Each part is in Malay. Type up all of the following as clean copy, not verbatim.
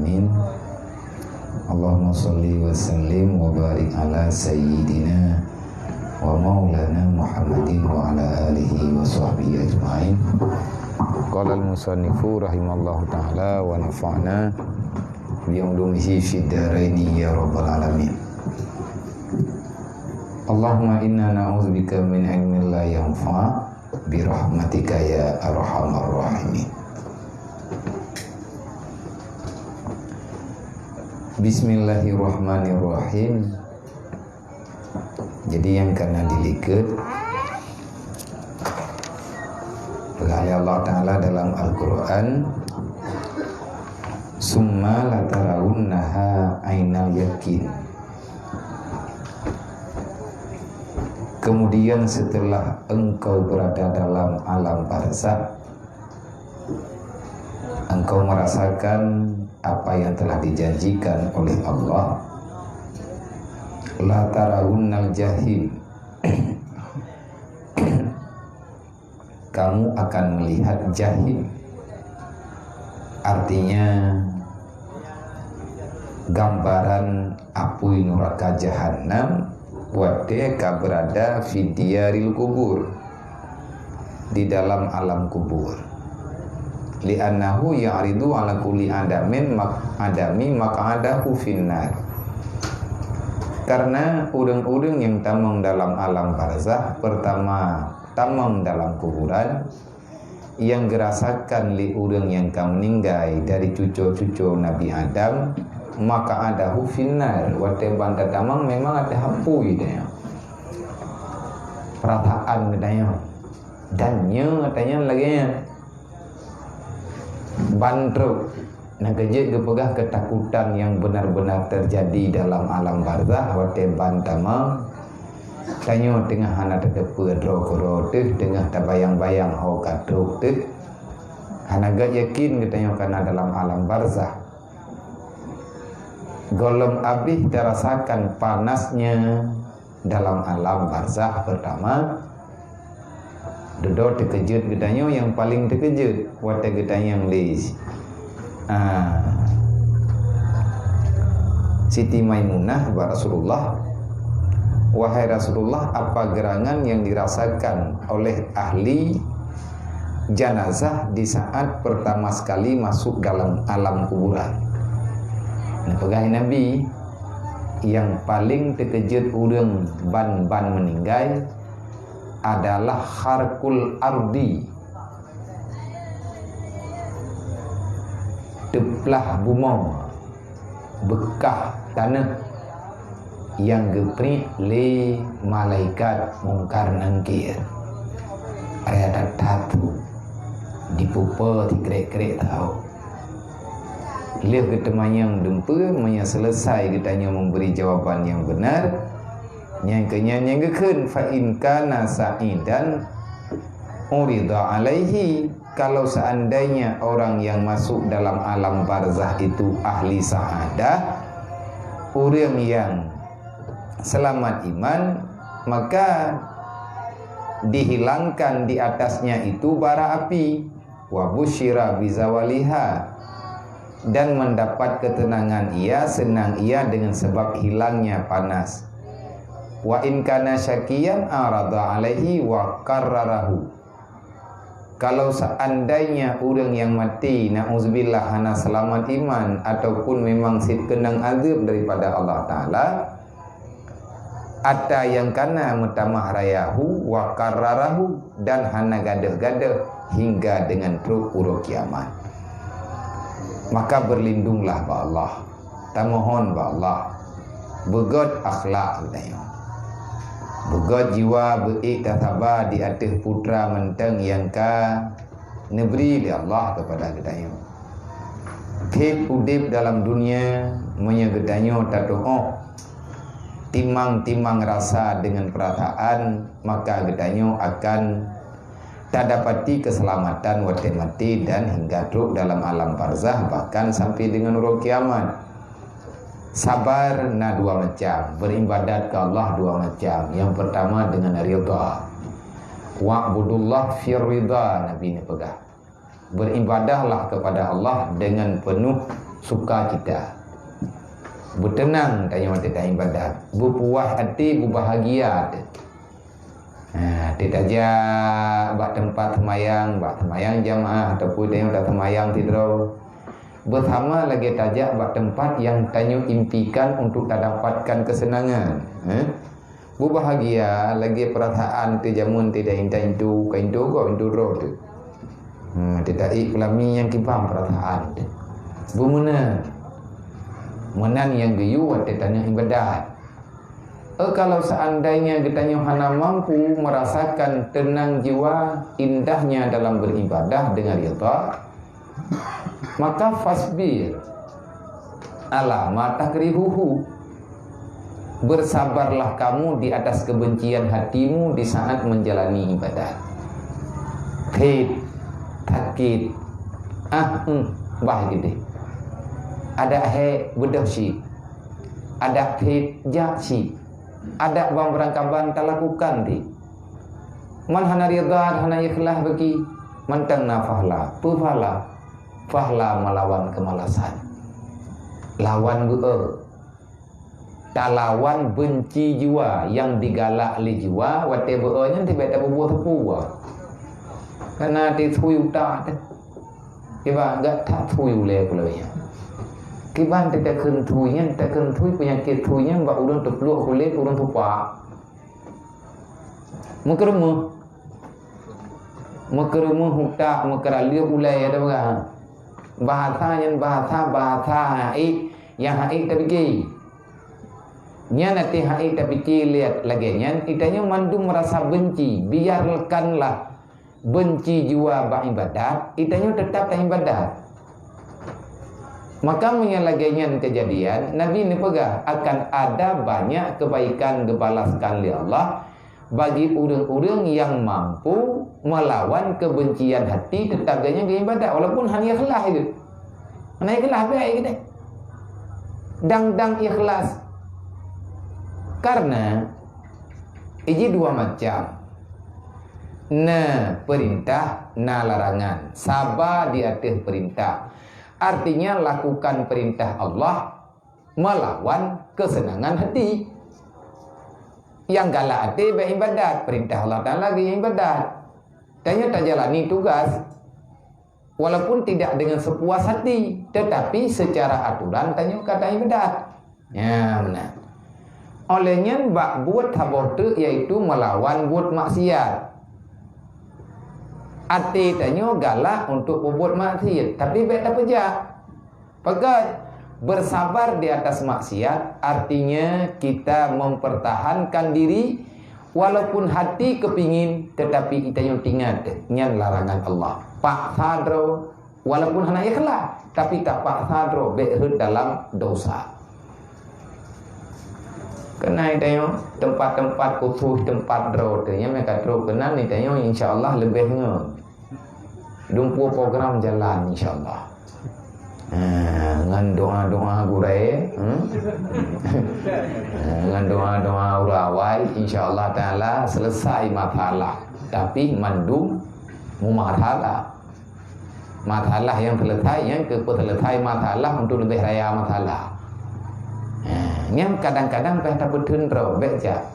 alamin. Allahumma salli wa sallim wa barik ala sayyidina wa maulana Muhammadin wa ala alihi wa sahbihi ajma'in. Qala al-musannifu rahimallahu ta'ala wa nafa'na bi'ulumihi fid dharaini ya rabbal alamin. Allahumma inna na'udzubika min ilmin la yanfa' bi rahmatika ya arhamar rahimin. Bismillahirrahmanirrahim. Jadi yang kena diliket oleh Allah Ta'ala dalam Al-Quran, summa latarawunnaha ainal yakin. Kemudian setelah engkau berada dalam alam barzakh, engkau merasakan apa yang telah dijanjikan oleh Allah. La tarawunnal jahim. Kamu akan melihat jahim. Artinya gambaran api neraka jahanam wadeka berada fi diyaril kubur, di dalam alam kubur. Li'annahu ya'ridu ala kulli adami maq'adahu finnar. Karena urang-urang yang tamang dalam alam barzakh, pertama tamang dalam kuburan, yang gerasakan li urang yang kam meninggai dari cucu-cucu Nabi Adam, maka ada finnar. Wate banda tamang memang ada hapui dia, perasaan katanya, dan nya katanya lagi bantruk. Nah, kejut kepegah ketakutan yang benar-benar terjadi dalam alam barzakh. Wate bantamang tanyo tengah hana tetepe dro teh, tengah tabayang-bayang ho katruk teh, hana gak yakin katanya karena dalam alam barzakh. Golem abih terasakan panasnya dalam alam barzakh. Pertama dodo terkejut katanya, yang paling terkejut wate katanya yang lis. Siti Maimunah wa Rasulullah, wahai Rasulullah, apa gerangan yang dirasakan oleh ahli janazah di saat pertama sekali masuk dalam alam kuburan? Nah, pegang Nabi, yang paling terkejut urang ban meninggal adalah kharqul ardi, teplah bumau, bekah tanah yang gepri le malaikat mungkar nangkir. Ada tatu dipupa dikrek-krek tahu. Lihat ketemu yang dempur, selesai kitanya memberi jawapan yang benar. Yang kenyang keken fa in kana sa'idan urida alaihi. Kalau seandainya orang yang masuk dalam alam barzakh itu ahli sa'adah, orang yang selamat iman, maka dihilangkan di atasnya itu bara api, wa busyira bizawaliha, dan mendapat ketenangan ia, senang ia dengan sebab hilangnya panas. Wa in kana syakiyan arada alaihi wa karrarahu. Kalau seandainya orang yang mati na'udzubillah hana selamat iman, ataupun memang kenang azab daripada Allah Ta'ala, ada yang kana mutamah rayahu wa karrarahu, dan hana gadah-gadah hingga dengan truk uruk kiamat. Maka berlindunglah ba Allah, tamohon ba Allah, begot akhlak katanya, begot jiwa beriktataba di atas putra menteng yang ka neberi di Allah kepada katanya. Hip udip dalam dunia menyegedanyo tado'o timang-timang rasa dengan perasaan, maka gedanyo akan tak dapati keselamatan wate mati dan hingga truk dalam alam barzakh, bahkan sampai dengan uruk kiamat. Sabar na dua macam, beribadat ke Allah dua macam. Yang pertama dengan ridha. Wa'budullah fir ridha, Nabi ni pegang. Beribadahlah kepada Allah dengan penuh sukacita, bertenang tanya kita ibadat, berpuas hati, berbahagia. Tidak aja buat tempat semayang jamaah ataupun tanya tak semayang tidur bersama lagi tajak buat tempat yang tanya impikan untuk tak dapatkan kesenangan. Berbahagia lagi perasaan tu jamun tidak inta itu kaintu kau itu roh tu. Tidak iklami yang kibam perasaan tu. Bumuna menan yang geyu wat tanya ibadat. Kalau seandainya kita hana mampu merasakan tenang jiwa, indahnya dalam beribadah dengan rida, maka fasbir ala ma takrihuhu, bersabarlah kamu di atas kebencian hatimu di saat menjalani ibadah. Khid, takid, bah gitu. Ada bedahsi, ada khid jaksi. Ada bang berangkaban tak lakukan di man hana ridha hana ikhlas bagi mantang nafahla fahla melawan kemalasan, lawan tak lawan benci jiwa yang digalak li jiwa wate beanya tiba-tiba buat tepuwa karena dithuyu tak kiba enggak tak thuyu le pula ya. Kiban tidak kentuinya, tak kentui penyakit tuinya, mbak urang terpeluk kulit, urang tupak. Mekerumuh hutak, mekeralia ulai ada berang. Bahasa yang haik tak fikir. Nya nanti haik tak fikir lihat lagi nya, itanya mandu merasa benci, biarkanlah benci jiwa beribadat, itanya tetap tak ibadat. Maka menyalahkannya kejadian Nabi ini pegah akan ada banyak kebaikan dibalaskan oleh Allah bagi orang-orang yang mampu melawan kebencian hati tetapnya beribadat walaupun hanya ikhlas itu. Mana ikhlas baik kita. Dang ikhlas. Karena ini dua macam. Perintah, larangan. Sabar di atas perintah. Artinya lakukan perintah Allah melawan kesenangan hati. Yang galak hati beribadat, perintah Allah Ta'ala lagi ibadat. Tanya tak jalani tugas walaupun tidak dengan sepuas hati, tetapi secara aturan tanya kata ibadat. Ya benar. Olehnya buat habote yaitu melawan buat maksiat. Hati tanya galak untuk berbuat maksiat, tapi baik tak pejak. Pegat bersabar di atas maksiat artinya kita mempertahankan diri walaupun hati kepingin, tetapi kita yang ingat nyan larangan Allah. Pak sadro walaupun hanya ikhlas, tapi tak pak sadro baik dalam dosa. Kena tanya tempat-tempat khusus tempat draw tu yang mereka draw kena ni tanya insya-Allah lebihnya. Dumpu program jalan insya-Allah. Dengan doa-doa gurai, dengan doa-doa urawai insya-Allah taala selesai masalah. Tapi mandum mumarhala. Masalah yang selesai yang selesai masalah untuk lebih raya masalah. Yang kadang-kadang kita bertendra beja.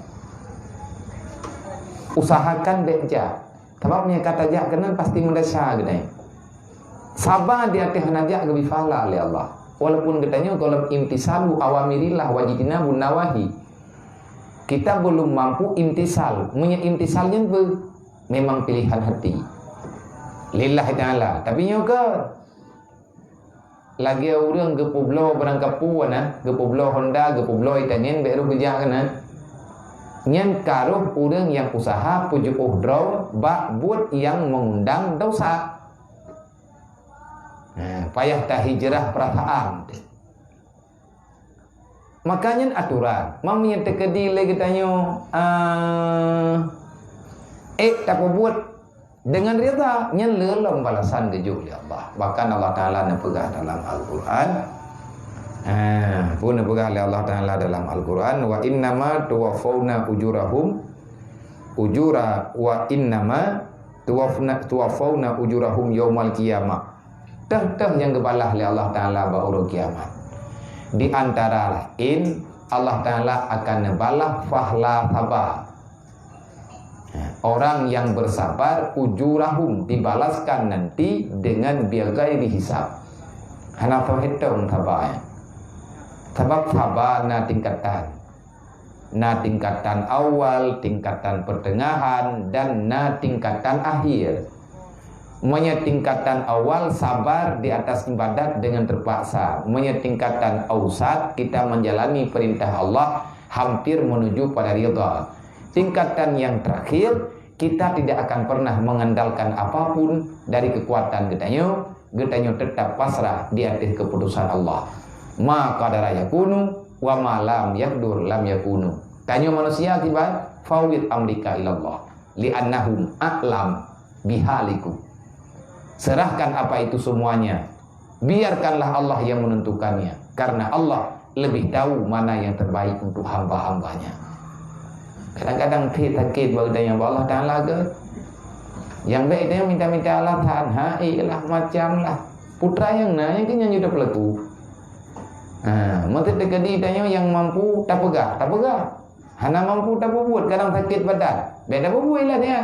Usahakan beja. Sebabnya kata jak kena pasti mendasar gini. Sabar di atas najak ke bifala oleh Allah. Walaupun katanya kalau imtisalu awamirillah wajidinabu nawahi. Kita belum mampu imtisal. Imtisalnya memang pilihan hati. Lillahi ta'ala. Tapi nyoka lagi orang ke Pueblo berangkat puan ke Pueblo Honda ke Pueblo Itanien baru kerja kena nyen karuh orang yang usaha pujuk draw buat yang mengundang dosa. Payah tak hijrah perasaan. Makanya aturan mamanya tekedi lagi tanya tak buat dengan rida nyen lelom balasan keju oleh Allah. Bahkan Allah Ta'ala nepegah dalam Al-Quran. Pun nepegah oleh Allah Ta'ala dalam Al-Quran. Wa innama tuwafawna ujurahum wa innama tuwafawna ujurahum yawmal qiyamah. teh yang kebalah oleh Allah Ta'ala ba'urul kiamat. Di antara lain Allah Ta'ala akan balah fahla sabar. Orang yang bersabar ujurahum dibalaskan nanti dengan biagairi hisab. Hana hitung sabar. Sebab sabar na tingkatan. Na tingkatan awal, tingkatan pertengahan, dan na tingkatan akhir. Tingkatan awal sabar di atas ibadat dengan terpaksa. Tingkatan ausat kita menjalani perintah Allah hampir menuju pada ridha. Tingkatan yang terakhir kita tidak akan pernah mengandalkan apapun dari kekuatan Getanyo tetap pasrah di atas keputusan Allah. Ma qadara yakunu wa ma lam yakdur lam yakunu. Tanyo manusia tiba fawid amrika ilallah li'annahum a'lam bihaliku. Serahkan apa itu semuanya, biarkanlah Allah yang menentukannya, karena Allah lebih tahu mana yang terbaik untuk hamba-hambanya. Kadang-kadang kita sakit bagusnya Allah Ta'ala ke yang baik dia minta-minta alasan, lah macam lah putra yang yang kini sudah pelaku. Maksud dekadi tanya yang mampu tak pegah. Hana mampu tak buat, kadang sakit badan. Beda buat lah dia.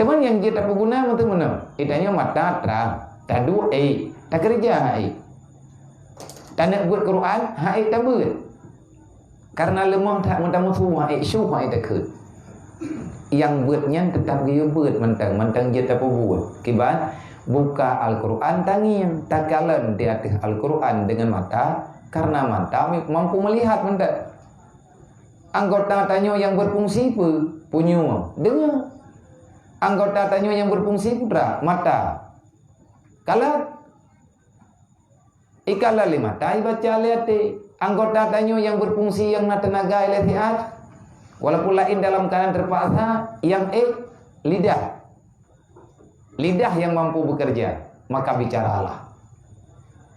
Teman yang dia tak berguna maksud mana? Itanya mata terang, tak dua tak kerja tak nak buat Quran, tak buat. Karena lemah tak mentang musuh, syuh tak ke. Yang buatnya tetap dia buat mentang dia tak buat. Kibat buka Al-Quran tangian, takalan di atas Al-Quran dengan mata, karena mata mampu melihat mentang. Anggota tanyo yang berfungsi punya dengar. Anggota tanyo yang berfungsi putra mata. Kalau ikala lima tai baca lihat anggota tanyo yang berfungsi yang tenaga lihat walaupun lain dalam keadaan terpaksa yang lidah yang mampu bekerja, maka bicaralah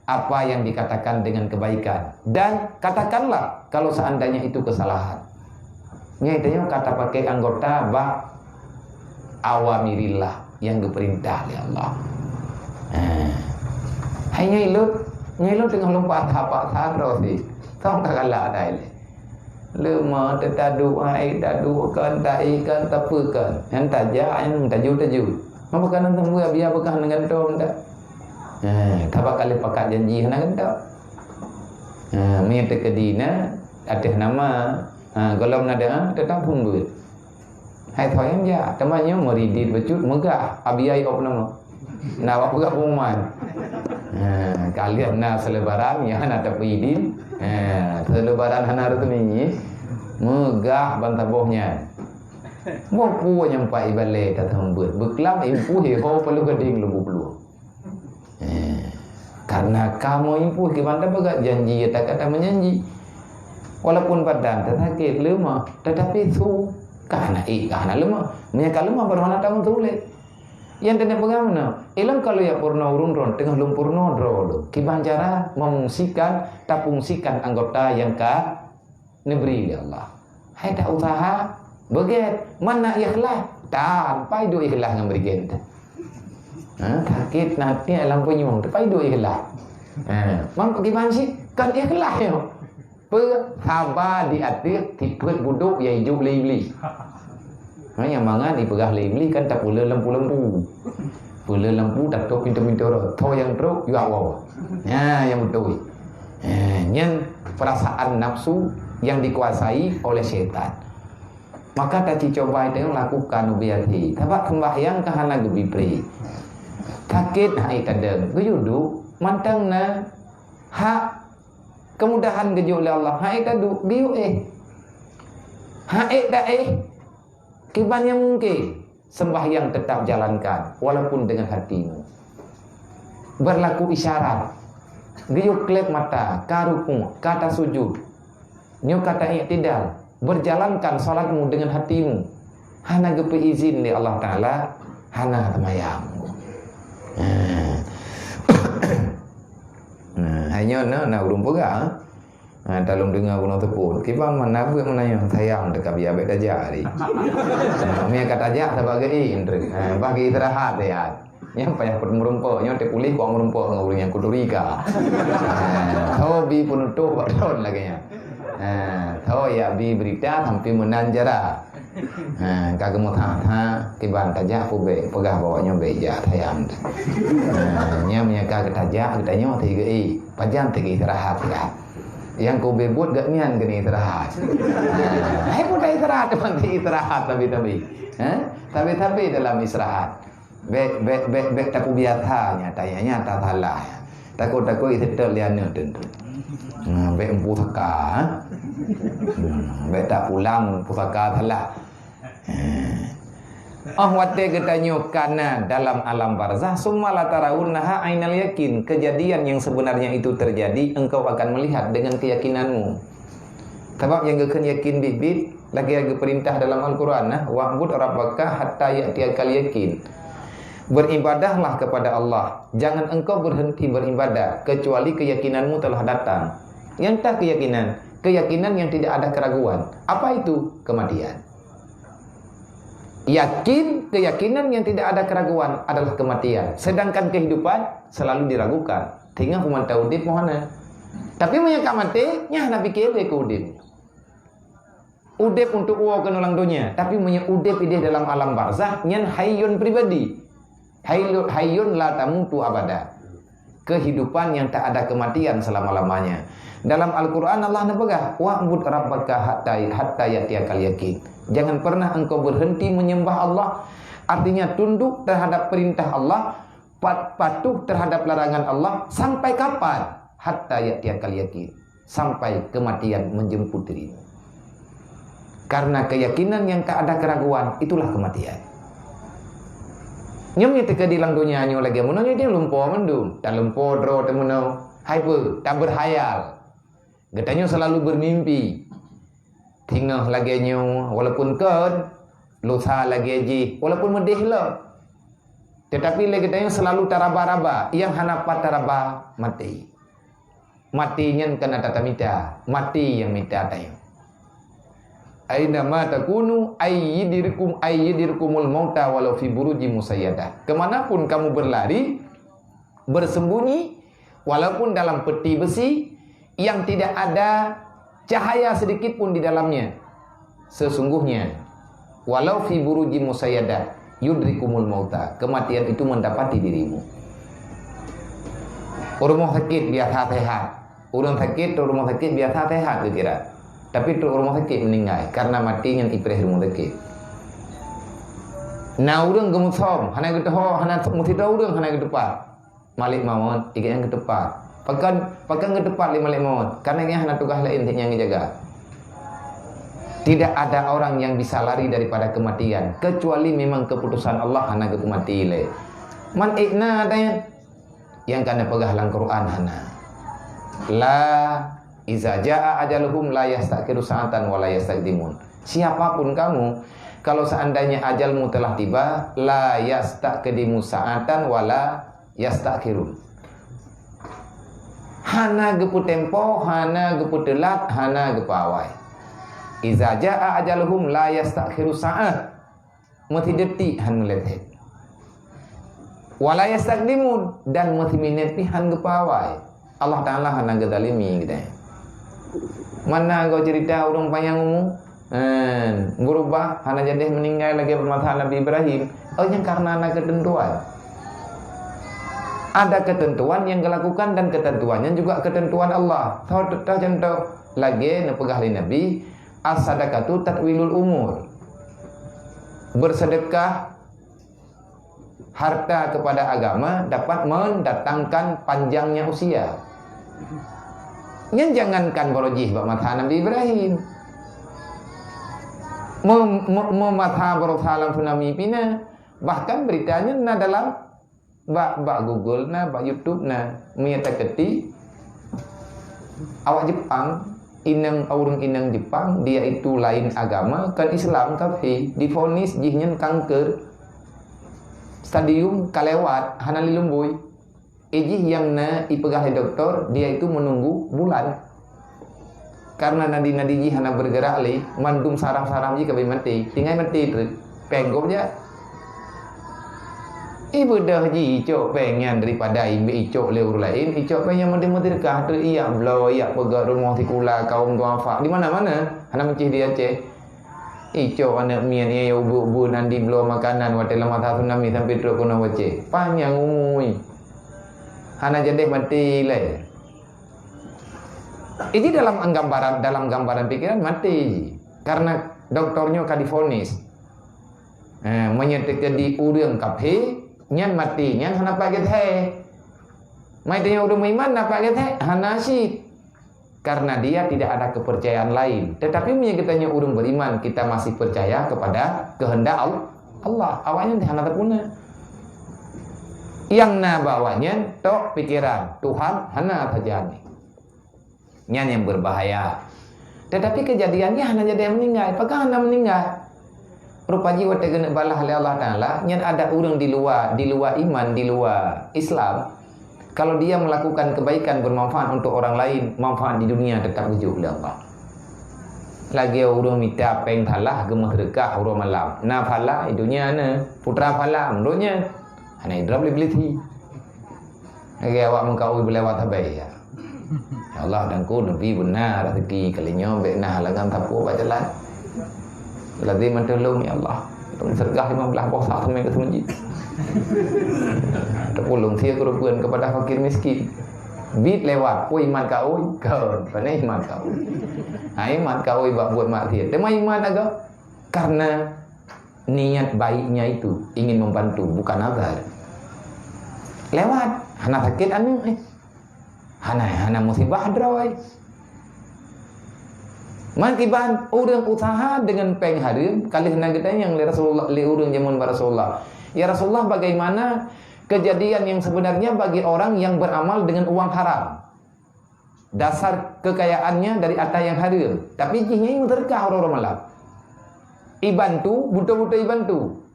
apa yang dikatakan dengan kebaikan dan katakanlah kalau seandainya itu kesalahan. Nyatanya kata pakai anggota awamirillah yang diperintah oleh Allah. Hanya ilu tengah lompat apa saro sih. Tahu tak kalah dah le. Lema tetadu kan tak ikan tapukan. Yang tajak yang taju. Apa kan temu biar bekan dengan dom dak. Tabak kali pakat janji nak dak. Menyata kedina atas nama kalau nada tetap pun duit. Hai thoyam ja, temannya meridit becut megah, abiyai op nama. Nawa juga uman. Kalian na selebaran ya na tapidin. Selebaran hana tu ni megah bantabohnya. Moku nyampai balik datang buat. Beklam impu ho perlu geding lubu-lubu. Karena kamu impu ke banta bagak janji tak kata menjanji. Walaupun badan tersakit lemah, tetapi su kahana lemah. Menyakal lemah bermana tamu tulis. Yang tidak bagaimana? Ilang kalau ya purna urun tengah lum purna dro. Kiban cara memungsikan, tak fungsikan anggota yang negeri ya Allah. Hai tak usaha, beget mana ikhlas? Tanpa itu ikhlas ngam berikan. Sakit nanti alam penyung, tanpa itu ikhlas. Mang bagaimana sih? Kan ikhlas ya. Sabar di atik tipet buduk ya hidup lili. Yang mangan dipegah lili kan tak pula lempu. Pula lempu tak tok pintu-pintu ro. Tho yang truk juga wow. Yang betul. Yang perasaan nafsu yang dikuasai oleh setan. Maka tadi coba itu lakukan ubiati. Tabak sembahyang kahana gebipri. Sakit hai tadeng. Guyudu mantangna hak kemudahan gejo oleh Allah. Hai tadu biu Hai dah kibannya mungkin sembahyang tetap jalankan walaupun dengan hatimu. Berlaku isyarat. Gejo klep mata, karuku, kata sujud. Nyo kata i'tidal, berjalankan salatmu dengan hatimu. Hana gepe izin di Allah Taala, hana tamayang. Hanya nak urung pegah. Dalam dengar guna tepun. Kibang mana buat menanya sayang dekat biar baik aja hari. Mia kata aja sebagai indri. Bagi istirahat ya. Nya payah pun merumpa, nya te pulih kok merumpa ngurung yang kudurika. Bi penutup badon lagi nya. Ya bi berita sampai menanjara. Kagak mau tha tiban tajak pube pegah bawanya beja tayam. Nya menyaka ketajak katanya teh ge pajan teh istirahat ya. Yang kau bebut gak nian gini istirahat. Hai pun istirahat teman istirahat tapi. Tapi dalam istirahat. Be tak biasa tayanya tak salah. Takut itu terliana tentu. Be empu saka. Be tak pulang pusaka salah. Wate katanya karena dalam alam barzah summa la tarawunnaha ainal yakin, kejadian yang sebenarnya itu terjadi engkau akan melihat dengan keyakinanmu. Sebab yang gekeun yakin bibit lagi perintah dalam Al-Qur'an wa'bud rabbaka hatta ya'tiyakal yakin. Beribadahlah kepada Allah, jangan engkau berhenti beribadah kecuali keyakinanmu telah datang. Yang tak keyakinan? Keyakinan yang tidak ada keraguan. Apa itu? Kematian. Yakin, keyakinan yang tidak ada keraguan adalah kematian. Sedangkan kehidupan selalu diragukan. Tinggal memantau udip mohana. Tapi menyangka mati, nyah nak fikir dia ke udip. Udip untuk uang kenulang dunia. Tapi menyangka udip ide dalam alam barzah, nyan hayyun pribadi. Hayyun la tamutu abada. Kehidupan yang tak ada kematian selama-lamanya. Dalam Al-Quran Allah nabagah wa'bud rabbaka hatta ya'tiyakal yakin. Jangan pernah engkau berhenti menyembah Allah. Artinya tunduk terhadap perintah Allah, patuh terhadap larangan Allah. Sampai kapan? Hatta ya'tiyakal yakin. Sampai kematian menjemput dirimu. Karena keyakinan yang tak ada keraguan, itulah kematian. Nyamnya teka di lang dunia nyo lagi menanya dia lumpuh mendung, tak lumpuh dro temenau, hyper, tak berhayal. Getanya selalu bermimpi. Tinggal lagi nyo walaupun kan lusa lagi ji, walaupun medih lah. Tetapi lagi getanya selalu taraba-raba, yang hanapat taraba mati. Matinya kena tatamita, mati yang minta tayo. Aina ma takunu ayyidirkumul mauta walau fi buruji musayyadah. Kemanapun kamu berlari, bersembunyi, walaupun dalam peti besi yang tidak ada cahaya sedikit pun di dalamnya. Sesungguhnya, walau fi buruji musayyadah yudrikumul mauta. Kematian itu mendapati dirimu. Orang sakit biasa sehat. Orang sakit rumah sakit biasa sehat kira. Tapi tu rumah sakit meninggal karena matinya ipreh rumah sakit. Nah urang gemusom, hana getoh, hana muti tahu urang hana getepat. Malik maut, ikan yang getepat. Pakan getepat li malik maut, karena ini hana tugas lain yang ngejaga. Tidak ada orang yang bisa lari daripada kematian kecuali memang keputusan Allah hana mati le. Man ikna adanya yang kana pegah lang Quran hana. La iza jaa ajaluhum la yastakiru sa'atan wa la yastaqdimun. Siapapun kamu, kalau seandainya ajalmu telah tiba, la yastakidimu sa'atan wa la yastakirun. Hana gepu tempo, hana gepu telat, hana gepu awai. Iza jaa ajaluhum la yastakiru sa'at. Mati detik han meletek. Wa la yastaqdimun, dan mati mineti han gepu awai. Allah Ta'ala hana gedalimi gitu ya. Mana kau cerita orang payangmu berubah hana jadi meninggal lagi permasalahan Nabi Ibrahim. Yang karena ada ketentuan. Ada ketentuan yang dilakukan dan ketentuannya juga ketentuan Allah. Tahu contoh lagi nepegah Nabi as-sadaqatu tatwilul umur. Bersedekah harta kepada agama dapat mendatangkan panjangnya usia. Yang jangankan barojih bak matha Nabi Ibrahim. Mematha barosalam tsunami pina. Bahkan beritanya na dalam bak Google na, bak YouTube na menyatakan awak Jepang, orang inang Jepang, dia itu lain agama, kan Islam tapi divonis jihnya kanker. Stadium kalewat hana lilumbui. Ijih yang na ipegah doktor, dia itu menunggu bulan. Karena nadi-nadi jih hana bergerak li, mandum saraf-saraf jih kabin mati. Tinggal mati, penggop je. Ibu dah ji icok pengen daripada imbe icok le orang lain, icok pengen mendir-mendirkah tu iya blo iya pegat rumah tikula kaum tuan fa di mana-mana ana mencih dia Aceh. Icok anak mian ya ubu-ubu nandi blo makanan wa dalam mata tsunami sampai teruk kono wace. Panjang umui. Ana jadi mati le. Ini dalam gambaran pikiran mati karena doktornya kadifonis. Menyatakan di urang kaphe nyan mati nyan hana paket he mai dia udah iman na paket he hana syid karena dia tidak ada kepercayaan lain. Tetapi menyatakannya urang beriman kita masih percaya kepada kehendak Allah awalnya hana terpuna yang na bawanya tok pikiran Tuhan hana terjadi nyan yang berbahaya. Tetapi kejadiannya hana jadi yang meninggal. Apakah hana meninggal? Rupanya wate kena balah oleh Allah Ta'ala yang ada orang di luar iman, di luar Islam. Kalau dia melakukan kebaikan bermanfaat untuk orang lain, manfaat di dunia tetap wujud oleh Allah. Lagi orang minta peng thalah gemah rekah orang malam. Na phala dunia na putra phala menurutnya ana idra beli thi. Lagi awak mengkau belewat habai ya. Allah dan ku nabi benar rezeki kalinya bekna halangan tapu bajalan. Lazim mentolong ya Allah. Sergah 15 puasa sampai ke masjid. Terpulung sia kerupuan kepada fakir miskin. Bit lewat, iman kau, kan? Mana iman kau? Iman kau buat maksiat. Tema iman agak karena niat baiknya itu ingin membantu, bukan azar. Lewat, hana sakit anu, hana musibah drawai. Makiban orang usaha dengan pengharum kali hendak kita yang Rasulullah li urang zaman Rasulullah. Ya Rasulullah, bagaimana kejadian yang sebenarnya bagi orang yang beramal dengan uang haram? Dasar kekayaannya dari harta yang haram, tapi jinya yang terkah orang malam. Ibantu, buta-buta ibantu.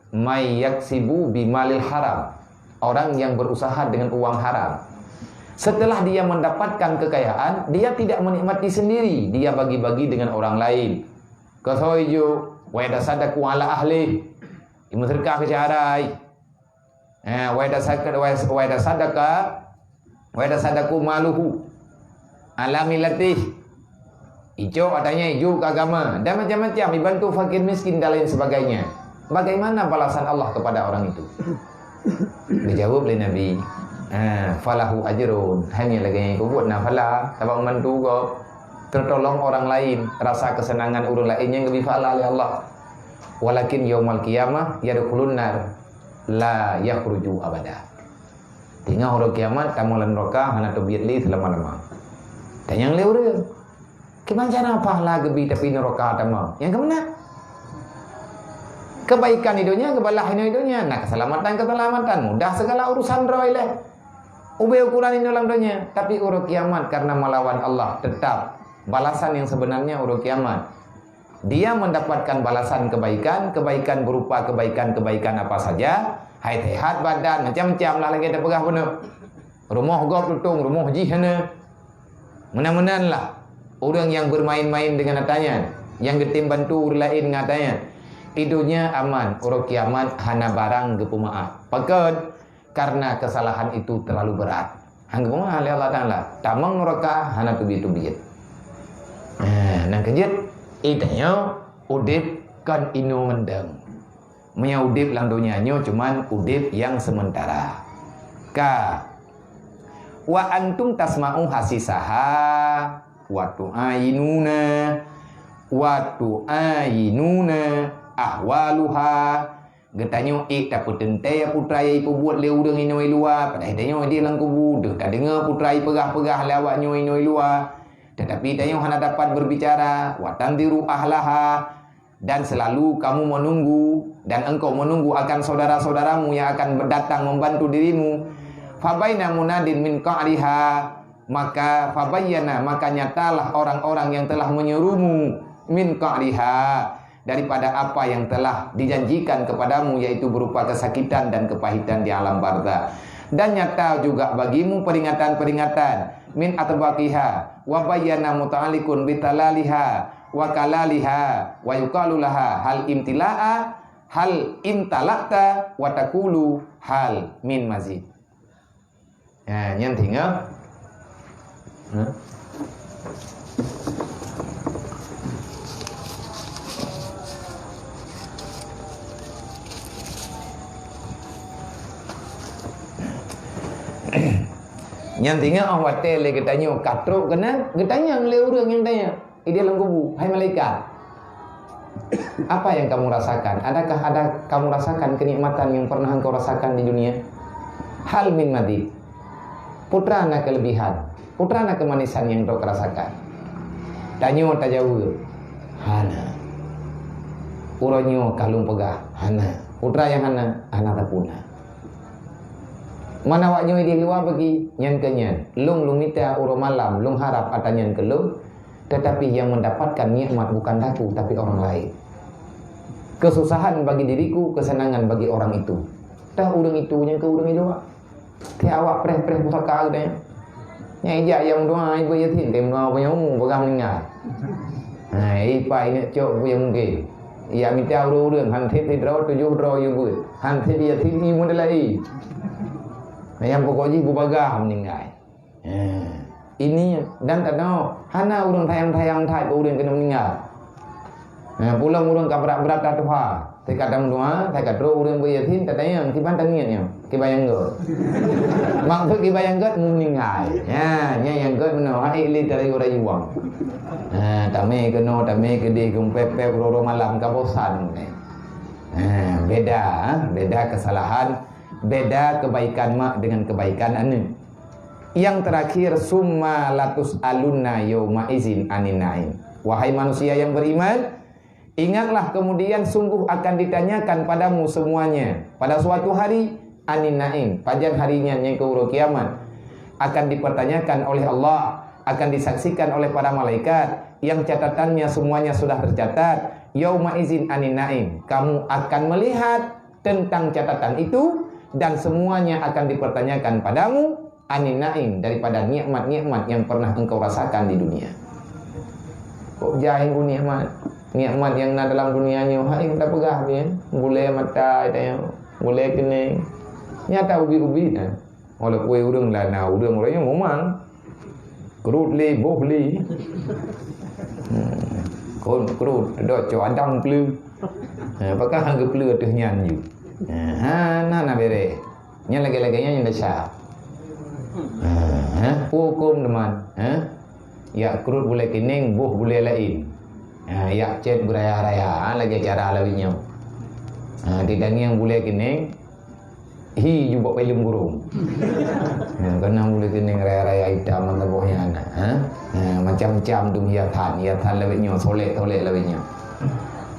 May yaksibu bimalil haram. Orang yang berusaha dengan uang haram. Setelah dia mendapatkan kekayaan, dia tidak menikmati sendiri, dia bagi-bagi dengan orang lain. Kasoijo, wa dasadaku ala ahli. Imu sedekah ke carai. Wa dasadaku maluhu. Ala millatih. Ijo adanya ijo ke agama dan macam-macam dibantu fakir miskin dan lain sebagainya. Bagaimana balasan Allah kepada orang itu? Dijawab oleh Nabi, falahu ajrun, hanya lagi yang kau buat nafala, tabang mantu kau tertolong orang lain, rasa kesenangan orang lainnya lebih falah oleh Allah. Walakin yaumal qiyamah yadkhulun nar la yakhruju abada. Tinggal orang kiamat tamulan neraka hana tobiatli selama-lama. Dan yang leureun, gimana cara pahala gebi tapi neraka tamu? Yang kemana? Kebaikan hidupnya, kebalahan hidupnya, nah keselamatan mudah segala urusan roileh. Ubay ukuran ini dalam dunia, tapi urut kiamat karena melawan Allah tetap balasan yang sebenarnya urut kiamat. Dia mendapatkan balasan kebaikan berupa kebaikan apa saja, hai sehat badan macam-macam lah lagi ada pegah penuh. Rumah gop tutung, rumah jihana. Mudah-mudahan lah orang yang bermain-main dengan hatanya, yang getim bantu orang lain ngatanya. Hidupnya aman, urut kiamat hana barang gepumaaf. Pakad karena kesalahan itu terlalu berat. Hang gepumaaf oleh Allah Taala. Tamang neraka hana tubit-tubit. Nah kejut idanya udip kan inu mendeng. Punya udip lang dunia nyo cuman udip yang sementara. Ka wa antum tasma'u hasisaha wa tu'ayinuna ahwaluha getanyo tak tente putra ipu buat le urang inoi luar pada hidanyo dia lang kubu dah tak dengar putra pegah-pegah lawaknyo inoi luar tetapi tanyo hana dapat berbicara wa tandiru ahlaha dan selalu kamu menunggu dan engkau menunggu akan saudara-saudaramu yang akan datang membantu dirimu fabaina munadin min qa'riha maka fabayyana maka nyatalah orang-orang yang telah menyuruhmu min qa'riha daripada apa yang telah dijanjikan kepadamu yaitu berupa kesakitan dan kepahitan di alam barzah dan nyata juga bagimu peringatan-peringatan min atbaqiha wa bayyana muta'alliqun bitalaliha wa kalaliha wa yuqalu laha hal imtila'a hal intalakta wa taqulu hal min mazid. Nhân thì ngớ. Nhân thì ngớ ông wate le kita nyo katrok kena, kita yang le urang yang tanya. Ide dalam kubu, hai malaikat. Apa yang kamu rasakan? Adakah kamu rasakan kenikmatan yang pernah engkau rasakan di dunia? Hal min madid. Putra anak kelebihan, putra anak kemanisan yang kau rasakan. Tanyo tajawur, hana. Uronyo kalung pegah, hana. Putra yang hana, hana tapuna. Mana waknyo di luar bagi nyan kenyan. Lung lumita uro malam, lung harap atanyan kelung. Tetapi yang mendapatkan nikmat bukan aku, tapi orang lain. Kesusahan bagi diriku, kesenangan bagi orang itu. Dah udang itu yang ke udang itu. Kayak awak preh-preh pusaka gitu ya. Nyai ijak yang doa ibu yatim tem doa punya umum pegang meninggal. Nah, ipa ini cok punya mungkin. Ia minta urang hantit hidro 7 dro yang buat. Hantit yatim ini model lain. Nah, yang pokoknya ibu bagah meninggal. Ini dan tak tahu hana urang tayang-tayang thai ko urang kena meninggal. Pulang urang kabrak-berat tu ha. Tekat dalam doa, tekat ro urang beryatim tak tayang kiban tangiannya. Kibayang go. Maksud kibayang go meninggal. Ya, yang go meno hai li dari orang yuang. Tame keno tame gede kumpep-pep ro malam kabosan. Beda kesalahan, beda kebaikan mak dengan kebaikan anu. Yang terakhir summa latus alunna yauma izin anin naim. Wahai manusia yang beriman, ingatlah kemudian sungguh akan ditanyakan padamu semuanya pada suatu hari anin naim, pajan harinya yang keuro kiamat, akan dipertanyakan oleh Allah, akan disaksikan oleh para malaikat yang catatannya semuanya sudah tercatat. Yauma izin anin naim, kamu akan melihat tentang catatan itu dan semuanya akan dipertanyakan padamu anin naim, daripada nikmat-nikmat yang pernah engkau rasakan di dunia. Kok jahil ku nikmat yang ada dalam dunianya, hai kita pegah dia, boleh mata dia, boleh kening. Nyata ubi-ubi kan. Wala kue urang lah na urang orangnya ngomong. Kerut le boh le. Kon kerut dok co adang pleu. Apakah hang pleu teh nyan you. Na bere. Nya lagi-laginya yang dah hukum teman, ya kerut boleh kening, buh boleh lain, ya cet beraya-raya, lagi cara lawinya, tidak yang boleh kening, hi juga pelum burung, karena boleh kening raya-raya hitam mantap bohnya anak, macam-macam tu hiatan lawinya, solek lawinya,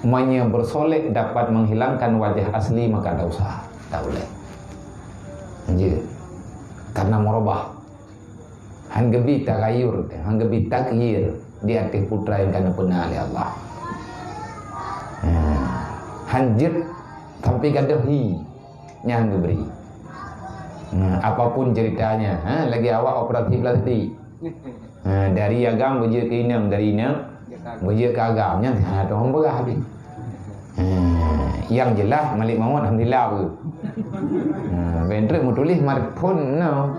semuanya bersolek dapat menghilangkan wajah asli maka tak usah, tak boleh, anjir. Karena merubah hanggebi tagayur, hanggebi takyir di hati putra yang kena pernah oleh Allah. Hanjir tapi gadehi yang diberi. Apapun ceritanya, lagi awak operatif latih. Dari agam berjaya ke inam, dari inam berjaya ke agamnya, tu hamba berah habis. Yang jelas Malik Mahmud alhamdulillah. Bentrek mutulis marpun no.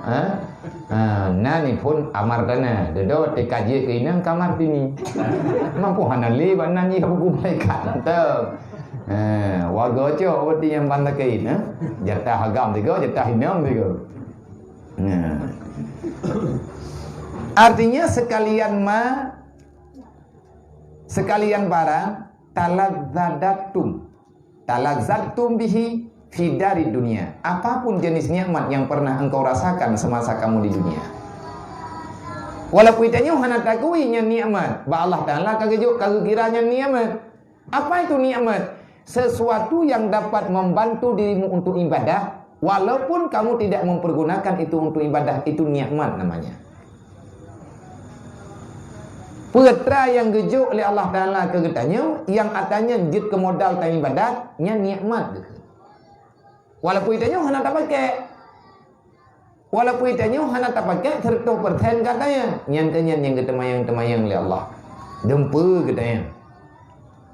Nani pun amar dana. Dedo tekaji ke inang kamar sini. Mampu hanali banani buku malaikat. Warga cok berarti yang bandakai, jatah agam tiga, jatah inam tiga. Artinya sekalian barang talazzatum bihi fi dari dunia. Apapun jenis nikmat yang pernah engkau rasakan semasa kamu di dunia. Walaupun itanya hana takui nya nikmat, ba Allah Taala kagejuk kiranya nikmat. Apa itu nikmat? Sesuatu yang dapat membantu dirimu untuk ibadah walaupun kamu tidak mempergunakan itu untuk ibadah, itu nikmat namanya. Putra yang gejuk oleh Allah Taala kegetanya, yang atanya jid ke modal tang ibadat, nya nikmat. Walaupun itanya hana tak pakai. Walaupun itanya hana tak pakai 100% katanya. Yang kenyan yang ketemayang oleh Allah. Dempa katanya.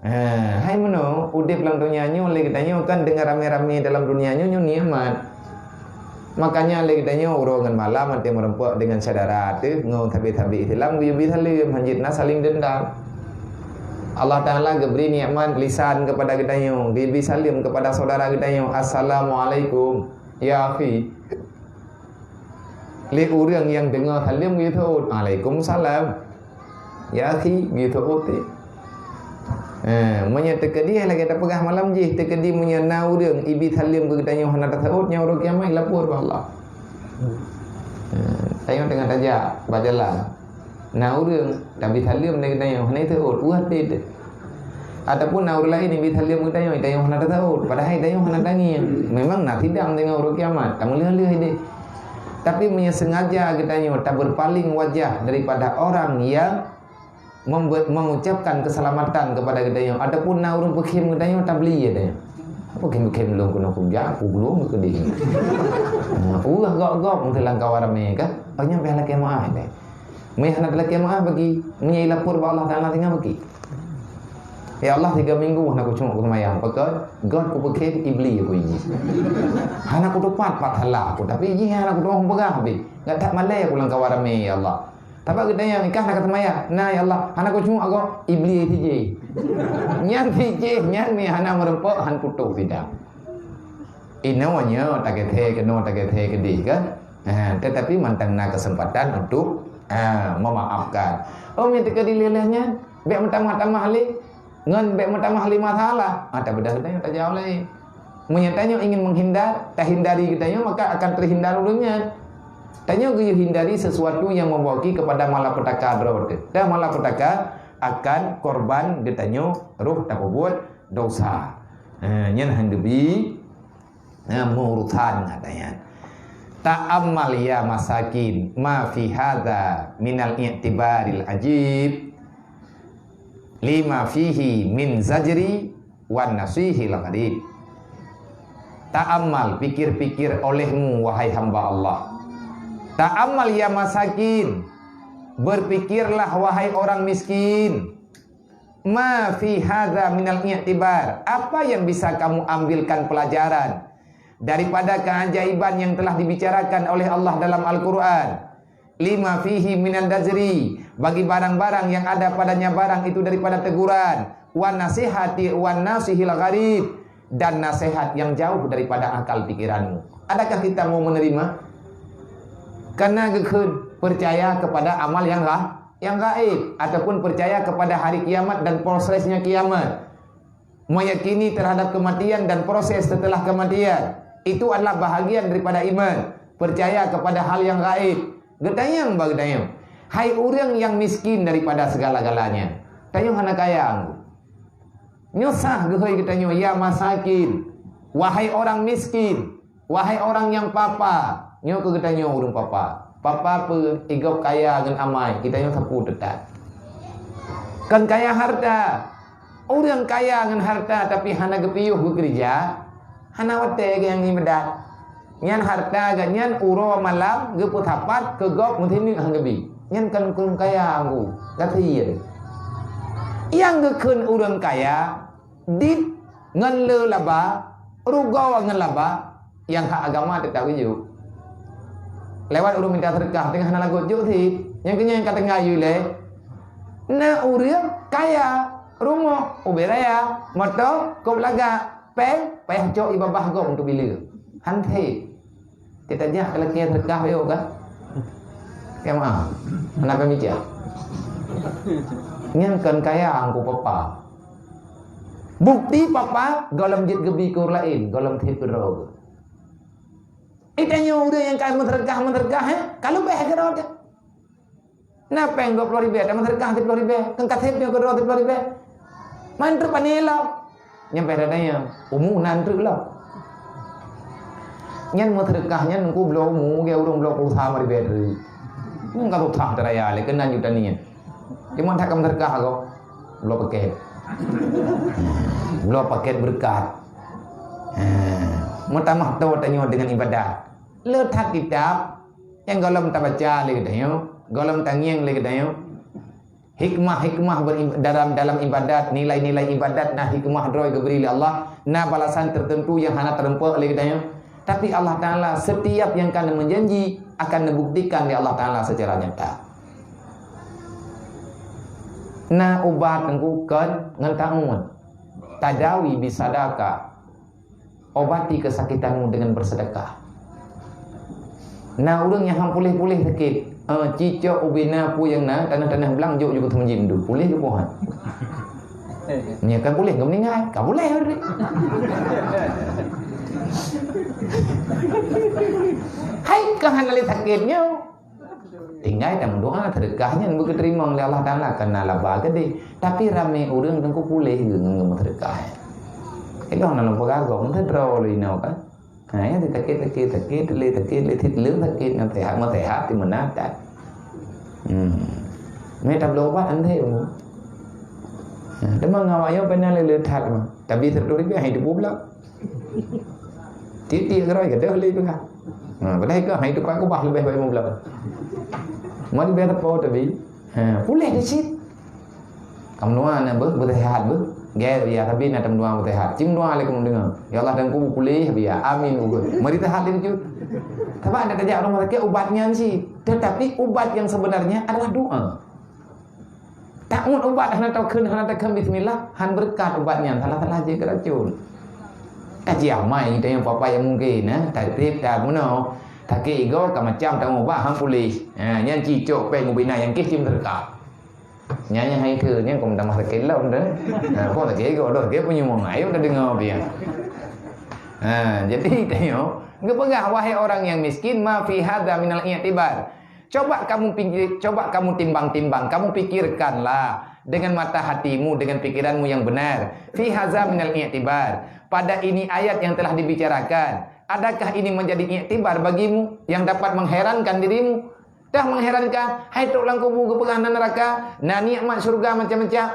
Hai meno udip dalam dunia nyo le katanya kan dengar rame-rame dalam dunia nyo nikmat. Makanya le katanya urongan malam nanti merempuk dengan saudara tu ngau tabi-tabi Islam yubi salim hanjitna saling dendam. Allah Taala geberi nikmat lisan kepada katanya, gibi salim kepada saudara katanya, assalamualaikum ya akhi. Le orang yang dengar salim gitu, waalaikumsalam ya akhi gitu ote. Munya tekedi lagi tak pegah malam je tekedi munya na urang ibi salim ke katanya hana tasaud nya urang kiamat lapor ba Allah. Tayong dengan saja bajalah. Na urang tapi salim ni katanya hana tasaud uat dia. Ataupun na urang lain ibi salim ke katanya hana tasaud padahal katanya hana tangi. Memang nak tidang dengan urang kiamat. Tak melih-lih dia. Tapi munya sengaja katanya tak berpaling wajah daripada orang yang mengucapkan keselamatan kepada kita. Adapun na urang pekim kita tak beli dia. Apa kem-kem belum kena kuja, aku belum ke dia. Ulah gok-gok mentelang kawarame ka. Anya peh la kemaah deh. Meh nak la kemaah bagi menyai lapor ba Allah Taala tinggal bagi. Ya Allah 3 minggu nak aku cuma semayang pakai god ku pekim iblis aku ini. Hana aku dapat pak halah aku tapi ini hana aku doang pegah habis. Enggak tak malai aku lang kawarame ya Allah. Tapi kita yang nikah nak kata maya, nah ya Allah, anak aku cuma aku iblis tije. Nyang tije, nyang ni hana merempok han putuk tidak. Inawanya tak kethe keno tak kethe kedi kan. Tetapi mantang na kesempatan untuk memaafkan. Oh minta ke dilelehnya, bek mentamah-tamah li, ngan bek mentamah 5 salah. Tak bedah kita tak jauh lain. Menyatanya ingin menghindar, tak hindari kita maka akan terhindar ulunnya. Tanya gue hindari sesuatu yang membawa kepada malapetaka berarti. Dan malapetaka akan korban ditanya ruh tak buat dosa. Nyen handebi murutan katanya. Ta'ammal ya masakin ma fi hadza minal i'tibaril ajib lima fihi min zajri wan nasihil gharib. Ta'ammal pikir-pikir olehmu wahai hamba Allah. Ta'ammal ya masakin, berpikirlah wahai orang miskin. Ma fi hadza minal i'tibar, apa yang bisa kamu ambilkan pelajaran daripada keajaiban yang telah dibicarakan oleh Allah dalam Al-Qur'an. Lima fihi minal dazri, bagi barang-barang yang ada padanya barang itu daripada teguran. Wan nasihati wan nasihil gharib, dan nasihat yang jauh daripada akal pikiranmu. Adakah kita mau menerima? Karena gekun percaya kepada amal yang gaib ataupun percaya kepada hari kiamat dan prosesnya kiamat, meyakini terhadap kematian dan proses setelah kematian, itu adalah bahagian daripada iman. Percaya kepada hal yang gaib. Getayang bagdayang, hai orang yang miskin daripada segala-galanya, tayang hana kaya nyusah gehoi getanyo ya masakin, wahai orang miskin, wahai orang yang papa. Nyo ke kita nyo urung papa. Papa pe igop kaya dengan amai, kita nyo sapu dekat. Kan kaya harta. Orang kaya dengan harta tapi hana gepiyuh bekerja, hana wate yang ni bedat. Nyan harta ga nyan uro malam ge putapat ke gop mutini hanggebi. Nyan kan kun kaya anggu. Katiye. Yang gekun orang kaya dit ngan le laba, rugaw ngan laba yang hak agama tak tahu. Lewat urung minta sedekah tengah nak lagu juk si yang kenya yang kata ngayu le na urang kaya rumah uberaya motor kau laga peng payah cok ibabah kau untuk bila hanti kita jah kalau kaya sedekah yo kan kema anak pemica nyan kan kaya angku papa bukti papa golam jit gebi kur lain golam tip rog. Itanya udah yang kaya menterkah kalau beh kerod na peng 20 ribu ada menterkah 10 ribu kan katepnya kerod 10 ribu main terpanela nyampe dadanya nanti lah nyan menterkahnya nungku belum ge urung belum pulsa ribu dari nung kalau tak teraya le kena jutaninya cuma tak menterkah kok belum paket berkat. Mutamah tahu tanya dengan ibadat. Letak kitab yang golom tak baca lagi tanya, golom tangiang lagi tanya. hikmah-hikmah dalam ibadat, nilai-nilai ibadat nah hikmah droi diberi oleh Allah, nah balasan tertentu yang hana terempa oleh katanya. Tapi Allah Taala setiap yang kena menjanji akan membuktikan oleh Allah Taala secara nyata. Nah ubat engku kan ngantamun tadawi bisadaka, obati kesakitanmu dengan bersedekah. Nah urang yang hang pulih-pulih sakit, cicak ubina pu yang na tanah-tanah belang jauh juga temenjim tu pulih ke pohan. Nya kan pulih ke meninggal, kan boleh hari. Hai kan hanali sakitnya. Tinggal dalam doa sedekahnya bukan terima oleh Allah Taala karena laba gede. Tapi rame urang tengku pulih ngem sedekah. Itu orang pegagong tu terlalu inau kan. Nah, ya takit le thịt lưỡng takit nó thể hát thì mình nát tại. Mấy tập lô quá anh thấy không? Đó mà ngào ayo pernah le thật mà. Tapi tertulis dia hidup pula. Titik gerai ke dah le juga. Padahal ke hidup aku bah lebih baik pula. Mari biar apa tapi. Boleh di situ. Kamu ana bersehat ber. Gaya ya tapi nak doa bersehat. Cim doa alaikum dengar. Ya Allah dan ku pulih biar amin ugut. Mari sehat itu. Tapi ada tajak orang mereka ubatnya sih. Tetapi ubat yang sebenarnya adalah doa. Tak mun ubat hana taukun hana takam bismillah han berkat ubatnya salah-salah je keracun. Kajian mai itu yang papa yang mungkin tak tip tak muno. Tak ke ego ka macam tak ubat han pulih. Yang cicok pe ngubina yang ke cim terkap. Nyanyi hai ke ni kau dah masa kelam dah. Kau tak kira kau dah kira punya orang ayo dah dengar dia. Jadi tengok, ngepegah wahai orang yang miskin ma fi hadza minal i'tibar. Coba kamu timbang-timbang, kamu pikirkanlah dengan mata hatimu, dengan pikiranmu yang benar. Fi hadza minal i'tibar. Pada ini ayat yang telah dibicarakan, adakah ini menjadi i'tibar bagimu yang dapat mengherankan dirimu? Dah mengherankan, hai tok lang kubu ke pegangan neraka, nah nikmat surga macam-macam.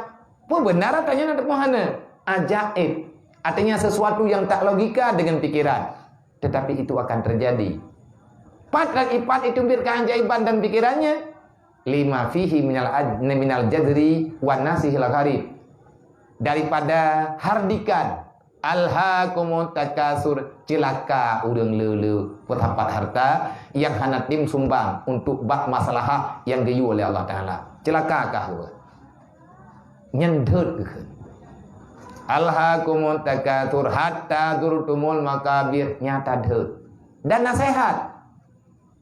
Apa benar tanya nak pohana? Ajaib. Artinya sesuatu yang tak logika dengan pikiran. Tetapi itu akan terjadi. Pat ipat itu bir keajaiban dan pikirannya. Lima fihi minal jadri wan nasihil gharib. Daripada hardikan alhaakumut takasur, cilaka urang leu berhampat harta yang hana tim sumbang untuk bak masalah yang geyu oleh Allah Taala. Celakakah heuh? Nyendeut geukeun. Alhaakumut takasur hatta zurtumul makabir, nyata deut. Dan nasihat.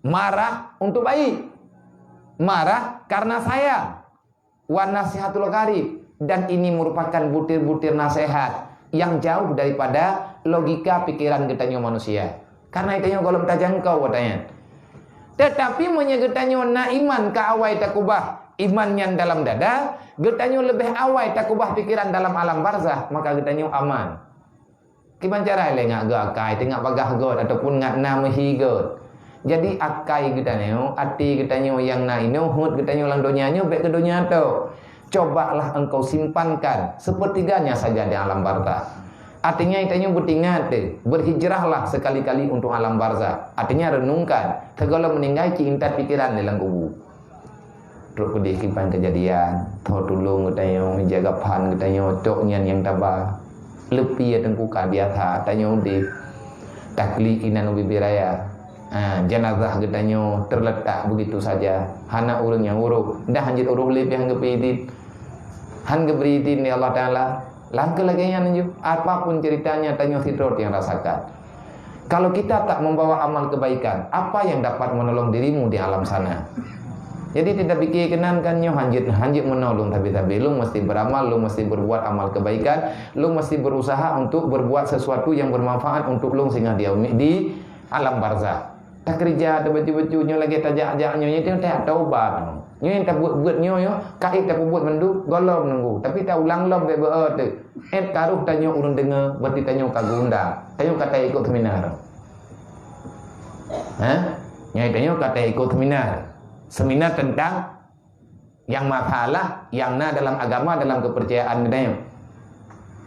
Marah untuk baik. Marah karena sayang. Wan nasihatul gharib, dan ini merupakan butir-butir nasihat yang jauh daripada logika pikiran getanya manusia. Karena itu kalau kita jangkau katanya. Tetapi menyegetanya na iman ka awai takubah iman yang dalam dada, getanya lebih awai takubah pikiran dalam alam barzah, maka getanya aman. Kiban cara le ngak ga akai tengak bagah god ataupun ngak na mehi god. Jadi akai getanya, ati getanya yang na ino hut getanya lang donyanya baik ke donya tu. Cobalah engkau simpankan sepertiganya saja di alam barzah. Artinya itanya bertingat, berhijrahlah sekali-kali untuk alam barzah. Artinya renungkan, segala meninggal cinta pikiran dalam kubu. Terus kedekipan kejadian, tahu tolong katanya menjaga pan katanya coknya yang tabah. Lebih tengku biasa tanya di takli inan bibiraya. Jenazah katanya terletak begitu saja. Hana urang yang uruk, dah hanjit uruk lebih yang kepitin. Han keberidin ya Allah Ta'ala. Langkah lagi yang nunjuk. Apapun ceritanya tanya sidrot yang rasakan. Kalau kita tak membawa amal kebaikan, apa yang dapat menolong dirimu di alam sana? Jadi tidak pikir kenankan nyo hanjit menolong, tapi lu mesti beramal, lu mesti berbuat amal kebaikan, lu mesti berusaha untuk berbuat sesuatu yang bermanfaat untuk lu sehingga dia di alam barzah. Tak kerja ada baju-baju nyo lagi tajak-ajak nyo itu tak taubat. Nyo yang tak buat nyo yo, kai tak buat mendu golom nunggu. Tapi tak ulang lom be beut. Taruh tanya urang dengar, berarti tanya ka gundang. Tanya kata ikut seminar. Nyai tanya kata ikut seminar. Seminar tentang yang masalah yang dalam agama, dalam kepercayaan katanya.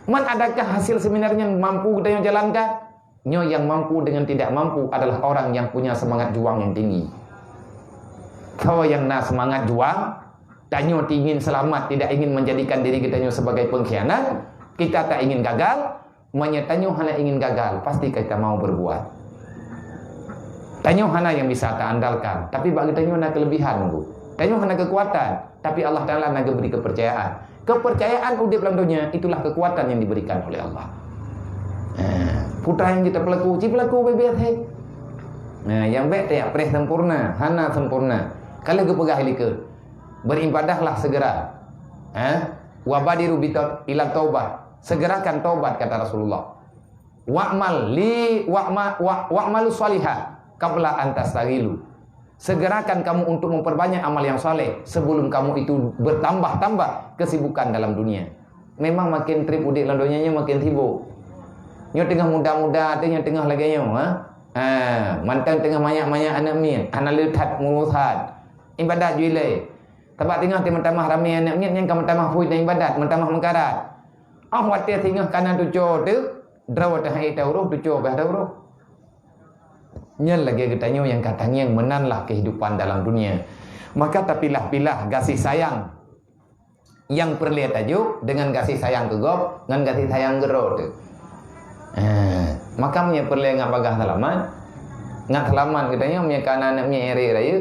Man adakah hasil seminarnya mampu katanya jalankan? Nyo yang mampu dengan tidak mampu adalah orang yang punya semangat juang yang tinggi. Kalau yang semangat juang, Tanyo ingin selamat, tidak ingin menjadikan diri kita sebagai pengkhianat, kita tak ingin gagal, tanyo hanya ingin gagal, pasti kita mau berbuat. Tanyo hanya yang bisa kita andalkan, tapi bagi tanyo ada kelebihan. Tanyo hanya kekuatan, tapi Allah Ta'ala nak beri kepercayaan. Kepercayaan udip dalam dunia, itulah kekuatan yang diberikan oleh Allah. Putra yang kita pelaku, bebet hei. Yang baik tak preh sempurna, hana sempurna. Kalau kepegah ilike, beribadahlah segera. Wabadiru bitat ila taubat. Segerakan taubat kata Rasulullah. Wa'malu salihah qabla an tastaghilu. Segerakan kamu untuk memperbanyak amal yang saleh sebelum kamu itu bertambah-tambah kesibukan dalam dunia. Memang makin trip udik dalam dunianya makin sibuk. Nyo tengah muda-muda, nyo tengah lagi nyo, mantan tengah banyak-banyak anak min, anak letat mengusat. Ibadat juile. Tempat tengah teman-teman ramai anak min yang kamu tamah puj dan ibadat, mentamah mengkarat. Watir tengah kanan tujuh tu, draw dah hai tauruh tujuh bah tauruh. Nyal lagi katanya yang katanya yang menanlah kehidupan dalam dunia. Maka tapilah-pilah kasih sayang yang perlihat aja dengan kasih sayang kegop dengan kasih sayang gero tu. Maka punya perlihat ngak bagah salaman, ngak selamat katanya punya kanan punya ere raya.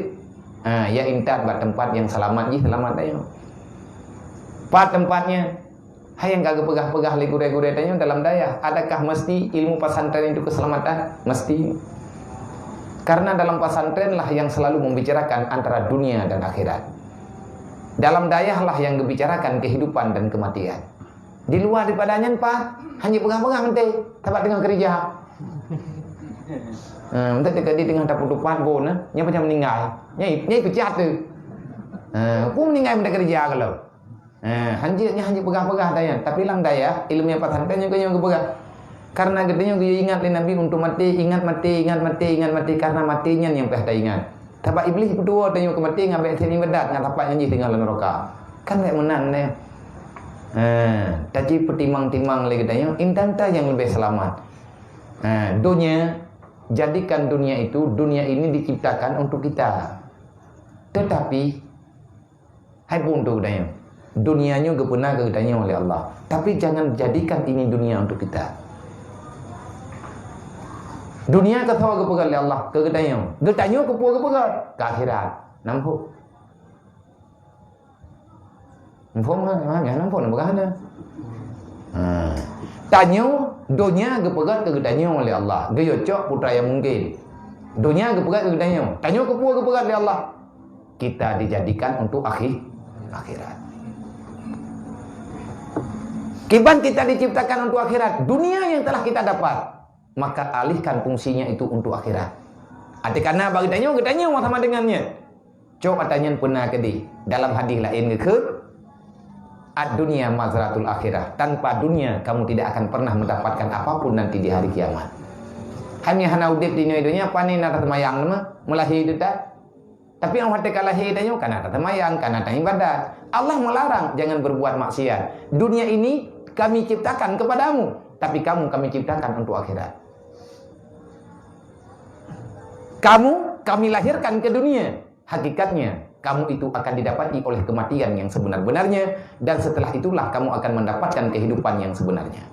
Ya intat buat tempat yang selamat je selamat aja. Pat tempatnya hai yang kagak pegah-pegah li gure-gure tanya dalam daya. Adakah mesti ilmu pesantren itu keselamatan? Mesti. Karena dalam pesantren lah yang selalu membicarakan antara dunia dan akhirat. Dalam dayah lah yang membicarakan kehidupan dan kematian. Di luar daripadanya Pak, hanya pegang-pegang nanti, tempat tengah kerja. Nanti di tengah dapur tupat bon, nya macam meninggal. Nya pecat tu. Pun meninggal pada kerja kalau. Hanya pegang-pegang daya, tapi lang daya ilmu pesantren yang pegang. Karena katanya dia ingat Nabi untuk mati, ingat mati karena matinya yang dah ingat. Tapi iblis berdua tanya ke mati ngabek sini bedat ngan tapak nyanyi tinggal neraka. Kan tak menang dia. Tadi pertimang-timang lagi katanya intanta yang lebih selamat. Dunia jadikan dunia itu dunia ini diciptakan untuk kita. Tetapi hai pun tu katanya. Dunianya gepena katanya oleh Allah. Tapi jangan jadikan ini dunia untuk kita. Dunia kata ke pegal Allah ke getanya. Getanya ke pegal ke akhirat. Nampak. Nampak bagaimana? Tanya dunia ke pegal ke getanya oleh Allah. Gaya cok putra yang mungkin. Dunia ke pegal ke getanya. Tanya ke pegal oleh Allah. Kita dijadikan untuk akhirat. Kiban kita diciptakan untuk akhirat. Dunia yang telah kita dapat, maka alihkan fungsinya itu untuk akhirat. Arti karena bagi tanya sama dengannya. Coba tanya pernah kedi dalam hadis lain ke ad-dunya mazratul akhirah. Tanpa dunia kamu tidak akan pernah mendapatkan apapun nanti di hari kiamat. Hanya udip di dunia apa ni nak temayang nama melahi itu tak. Tapi yang hati kalahi tanya karena temayang karena ibadat. Allah melarang jangan berbuat maksiat. Dunia ini kami ciptakan kepadamu, tapi kamu kami ciptakan untuk akhirat. Kamu kami lahirkan ke dunia. Hakikatnya kamu itu akan didapati oleh kematian yang sebenar-benarnya, dan setelah itulah kamu akan mendapatkan kehidupan yang sebenarnya.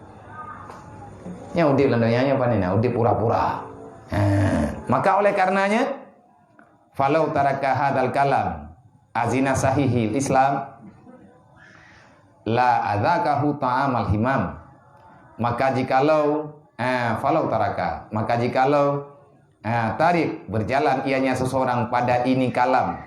Ya udip landanya apa nih? Udip pura-pura. Maka oleh karenanya, falau taraka hadal kalam azina sahihil Islam la adzakahu ta'amal himam. Maka jikalau falau taraka, maka jikalau tarik berjalan ianya seseorang pada ini kalam,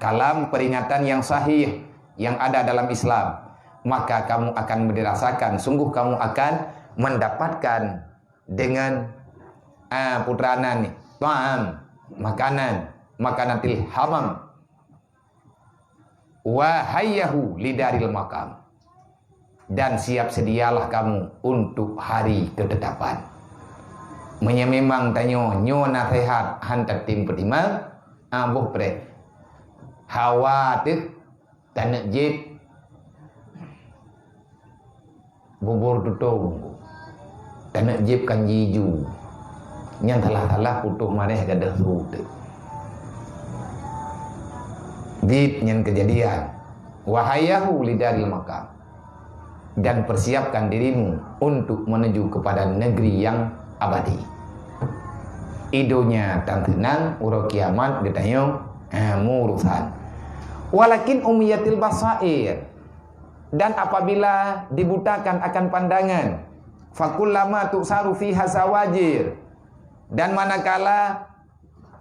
kalam peringatan yang sahih yang ada dalam Islam, maka kamu akan dirasakan, sungguh kamu akan mendapatkan dengan putranan nih, ta'am, makanatil haram wa hayyahu lidaril maqam, dan siap sedialah kamu untuk hari ketetapan. Memang tanyo nyo nasihat hantar tim pertimang boh pre khawatir tanak jib bubur tutung tanak jib kan jiju nyang salah putuh mareh gadah surut Bit nyen kejadian. Wahayahu lidaril makam. Dan persiapkan dirimu untuk menuju kepada negeri yang abadi. Idonya tan tenang, uro kiamat getayong urusan. Walakin umiyatil basair. Dan apabila dibutakan akan pandangan, fakullama tu'saru fiha sawajir. Dan manakala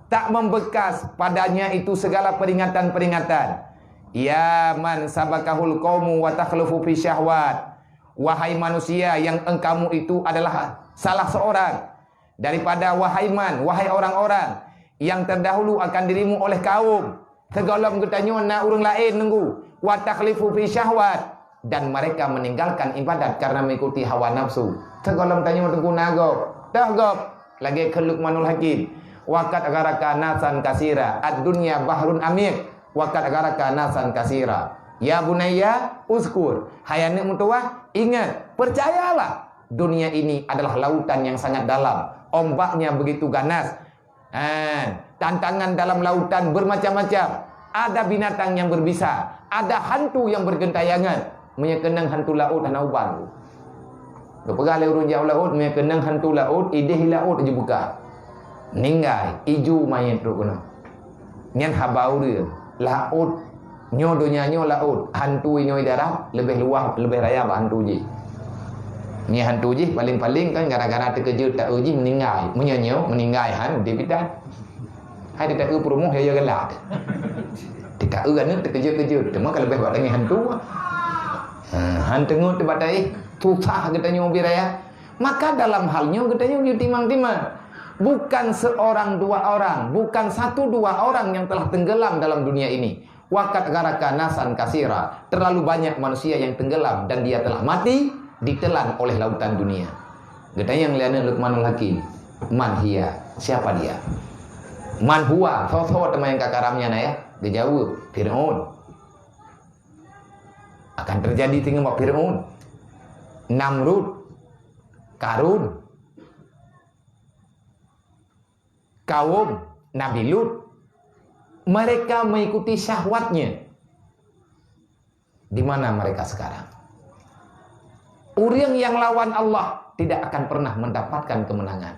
tak membekas padanya itu segala peringatan-peringatan. Ya man sabakahul qaumu wa takhlufu fi syahwat. Wahai manusia yang engkamu itu adalah salah seorang daripada wahai orang-orang yang terdahulu akan dirimu oleh kaum. Tegolom getanyo na urang lain nunggu. Wa takhlifu fi syahwat. Dan mereka meninggalkan ibadat karena mengikuti hawa nafsu. Tegolom tanyo tunggu nago. Tahgop lagi ke Luqmanul Hakim. Waqad agaraka nasan kasira ad-dunya bahrun amir. Waqad agaraka nasan kasira. Ya bunayya uskur. Hai anak mutuah, ingat, percayalah, dunia ini adalah lautan yang sangat dalam. Ombaknya begitu ganas. Tantangan dalam lautan bermacam-macam. Ada binatang yang berbisa, ada hantu yang bergentayangan. Menyekenang hantu laut dan uban. Kepegal urun jauh laut, menyekenang hantu laut, ideh laut aja buka. Ninggai, iju main tu kena. Nyan habau dia, laut, nyodonya nyo laut, hantu nyo darat, lebih luas, lebih raya hantu je. Ni hantu je paling-paling kan gara-gara terkejut tak uji meninggai, menyanyo meninggai han di bidan. Hai dia tak promo ya gelak. Tidak kan terkejut-kejut, cuma kalau lebih buat dengan hantu. Hantu ngut batai susah katanya mobil raya. Maka dalam halnya katanya dia timang-timang. Bukan seorang dua orang, bukan satu dua orang yang telah tenggelam dalam dunia ini. Waqad garaka nasan kasira. Terlalu banyak manusia yang tenggelam dan dia telah mati ditelan oleh lautan dunia. Katanya yang lihatnya Luqmanul Hakim. Man hiya, siapa dia? Man huwa, sosok teman yang kakaramnya na ya. Dia jawab, Fir'aun. Akan terjadi tinggal Fir'aun, Namrud, Karun, kaum Nabi Lut. Mereka mengikuti syahwatnya. Di mana mereka sekarang? Orang yang lawan Allah tidak akan pernah mendapatkan kemenangan.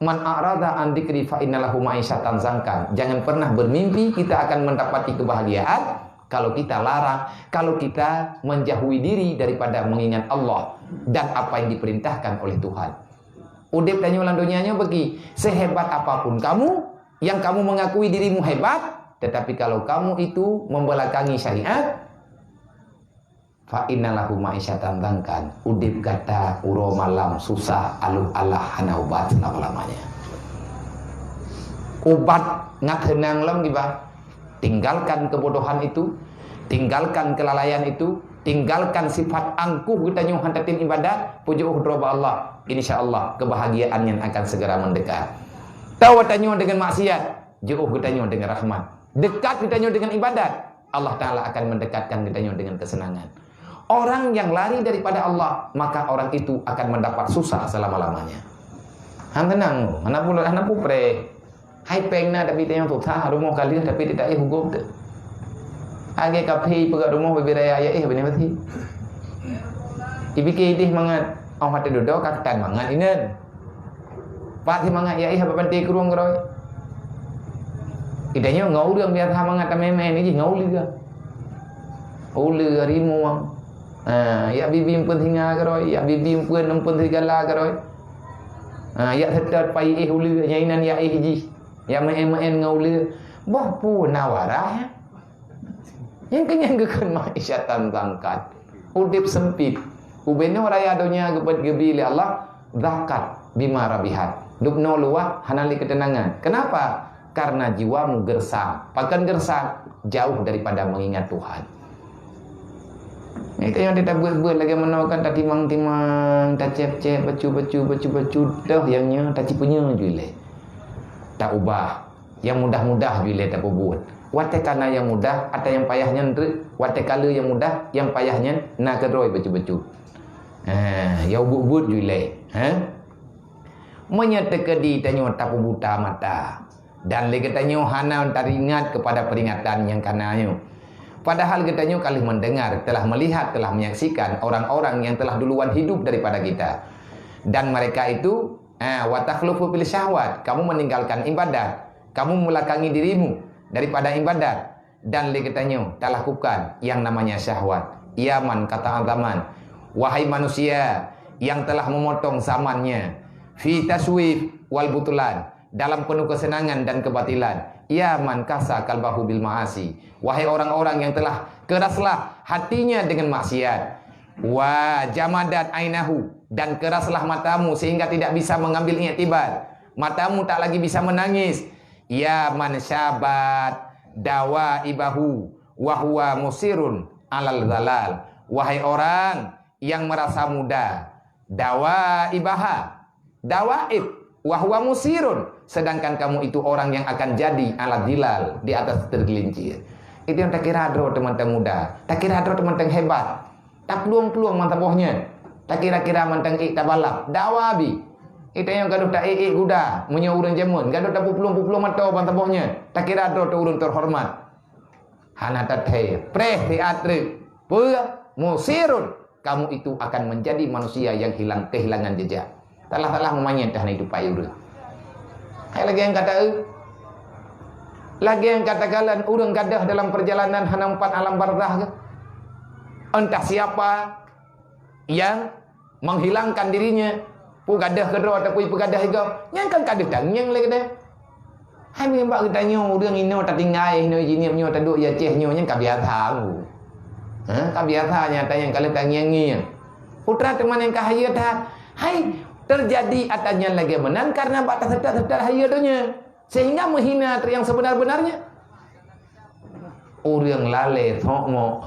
Man a'rada an dzikri fa innalahu ma'isyatan dzankan. Jangan pernah bermimpi kita akan mendapati kebahagiaan kalau kita larang, kalau kita menjauhi diri daripada mengingat Allah dan apa yang diperintahkan oleh Tuhan. Udip tanya ulang dunianya bagi sehebat apapun kamu, yang kamu mengakui dirimu hebat, tetapi kalau kamu itu membelakangi syariat, fa innalahu ma'isyatan dzankan. Udip kata uro malam susah aluh Allah hana ubat selama-lamanya. Ubat ngat henang lam gibah. Tinggalkan kebodohan itu, tinggalkan kelalaian itu, tinggalkan sifat angkuh kita nyuh hantatin ibadat, pujuk hudroba Allah. InsyaAllah kebahagiaan yang akan segera mendekat. Tahu kita nyuh dengan maksiat, jauh kita nyuh dengan rahmat. Dekat kita nyuh dengan ibadat, Allah Ta'ala akan mendekatkan kita nyuh dengan kesenangan. Orang yang lari daripada Allah, maka orang itu akan mendapat susah selama-lamanya. Han tenang, anak pupre. Hai pengna tapi tayang susah, rumah kalian tapi tidak hukum tu. Age kapi pegat rumah beberaya ya benar betul. Ibiki idih mangat, orang hati duduk katan mangat inan. Pak si mangat ya apa penting kurung keroi. Idahnya ngau dia biar ha mangat meme ni je ngau liga. Ule harimu. Ya bibi pun hinga keroi, ya bibi pun pun segala keroi. Ya setat pai ule nyainan ya ji. Ya main ngau le. Boh pun nawarah. Yang kenyang gekan ma'isyatan bangkat. Udip sempit. Ubeno raya dunia gebat gebili Allah. Zakat bima rabihat. Dubno luah hanali ketenangan. Kenapa? Karena jiwamu gersang. Pakan gersang jauh daripada mengingat Tuhan. Itu yang kita buat-buat lagi menawarkan tak timang-timang, tak cep-cep, bacu-bacu, dah yangnya tak cipunya jule. Tak ubah. Yang mudah-mudah jule tak buat. Watekana yang mudah, ada yang payahnya nere. Watekala yang mudah, yang payahnya nak kedroi bacu-bacu. Ya ubut-ubut jule. Menyetekedi tanyo tapu buta mata. Dan lagi katanya hana teringat kepada peringatan yang kananya. Padahal katanya kali mendengar, telah melihat, telah menyaksikan orang-orang yang telah duluan hidup daripada kita. Dan mereka itu wa takhlufu bil syahwat, kamu meninggalkan ibadat, kamu melakangi dirimu daripada ibadat. Dan lagi katanya tak lakukan yang namanya syahwat. Ya man kata zaman, wahai manusia yang telah memotong zamannya fi taswif wal butulan, dalam penuh kesenangan dan kebatilan. Ya man kasa kalbahu bil ma'asi, wahai orang-orang yang telah keraslah hatinya dengan maksiat. Wa jamadat ainahu, dan keraslah matamu sehingga tidak bisa mengambil iktibar, matamu tak lagi bisa menangis. Ya man syabat dawa ibahu wa huwa musirun alal zalal, wahai orang yang merasa muda, dawa ibaha, dawaib wa huwa musirun, sedangkan kamu itu orang yang akan jadi alat dilal, di atas tergelincir. Itu yang tak kira ada teman-teman muda, tak kira ada teman-teman hebat, tak peluang-peluang mantabohnya, tak kira-kira mantang tak balap, dawabi. Itu yang gaduh tak guda, punya urun jemun, gaduh tak peluang-peluang mantau mantabohnya, tak kira ada urun terhormat. Hana tathe, preh teatri, pura, musirun, kamu itu akan menjadi manusia yang kehilangan jejak. Talah memanyat dah itu payur. Hai lagi yang kata lagi yang katakan urang gadah dalam perjalanan hana 4 alam barzah ke? Entah siapa yang menghilangkan dirinya, pu gadah kedua ataupun pegadah hidup, yang kan gadah dah yang lagi dah. Hai mbak kita nyo urang ino tak tinggal ino jinim nyo tak duk ya ceh nyo yang kabiasa. Kabiasanya tanya kalau tangiangi. Putra teman yang kahaya dah. Hai terjadi atanya lagi menang karena batas sedar haya dunia, sehingga menghina yang sebenar-benarnya. Urang lale thokmo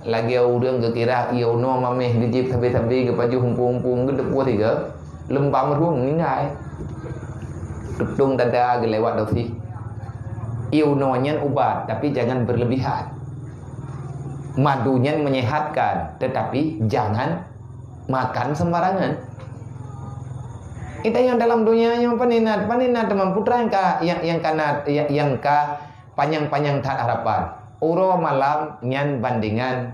lagi urang kekira iyo no mameh dijip sabi-sabi ke baju humpung-humpung ke depu tiga lembang ruang ningai. Tudung dada lewat dosi. Iyo no nyen ubat tapi jangan berlebihan. Madunya menyehatkan, tetapi jangan makan sembarangan. Itu yang dalam dunia yang paninat teman putra yang panjang-panjang tak harapan. Uro malam nyan bandingan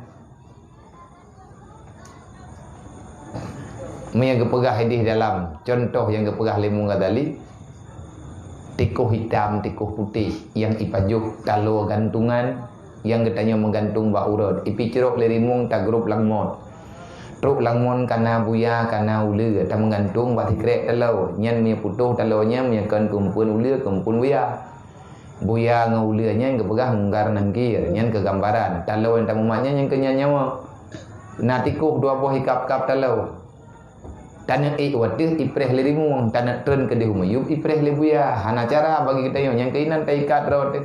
yang gepegah di dalam contoh yang gepegah limung gadali, tikuh hitam, tikuh putih yang ipajuk talo gantungan yang getanya menggantung ba urut ipi cerok lirimung tagrup langmon truk langmon kana buya kana ulu ta menggantung ba tikrek talo nyen mi putuh talonya mi kan kumpun ulu kumpun buya ngaulanya yang kepegah nggar nangkir nyen kegambaran talo yang tamumaknya yang kenyanyawa na tikuh dua buah hikap-kap talo tanah wadih ipreh lirimung tanah tren ke dihumayub ipreh libuya hana cara bagi kita yang keinan taikat rot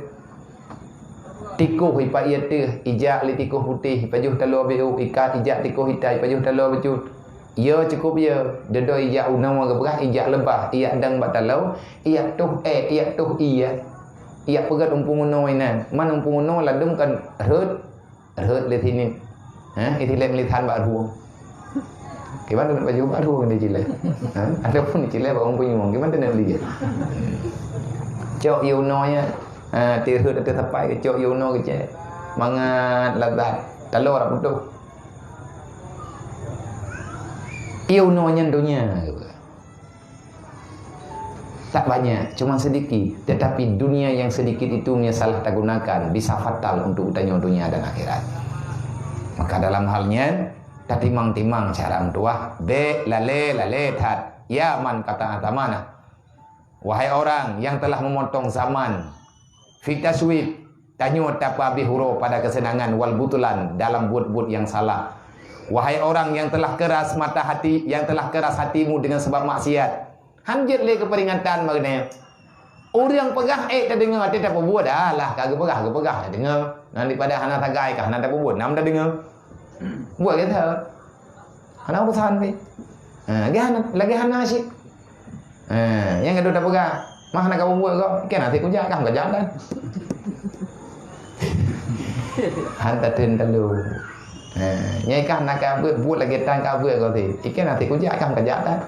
tikuh ipa ia teh ijak li tikuh putih pajuh talo beu ikat ijak tikuh hitai pajuh talo becut ya cukup ya dedo ijak unang wa gebah ijak lebah ia dang batalo ia tuh iya pegat umpung uno inan man umpung uno ladum kan reut le sini itu le melitan ba ruang gimana dengan baju baru di Chile ada pun di Chile ba umpung ngomong gimana dengan lihat cok yunonya tirhut atau sampai ke cok yuno ke cek mangat lazat telur apa tu yuno nya dunia tak banyak cuma sedikit, tetapi dunia yang sedikit itu salah tergunakan bisa fatal untuk utanya dunia dan akhirat. Maka dalam halnya tatimang-timang cara mentua be lale tat ya man kata atamana, wahai orang yang telah memotong zaman fitaswib tanyo tapabi huro pada kesenangan wal butulan dalam buat-buat yang salah. Wahai orang yang telah keras mata hati, yang telah keras hatimu dengan sebab maksiat, hanjir le keperingatan magane. Orang pegah tak dengar dia tak buat dah lah kagak pegah tak dengar. Nanti pada hana tagai kah hana tak buat nam dah dengar. Buat ke tak? Hana urusan ni. Lagi hana sih. Yang kedua tak pegah. Mah nak kau buat kau, kan nanti kau jaga kau jalan. Hantar tin telu. Nyai kan nak buat lagi tang kau buat kau ti. Ikan nanti kau jaga kau jalan.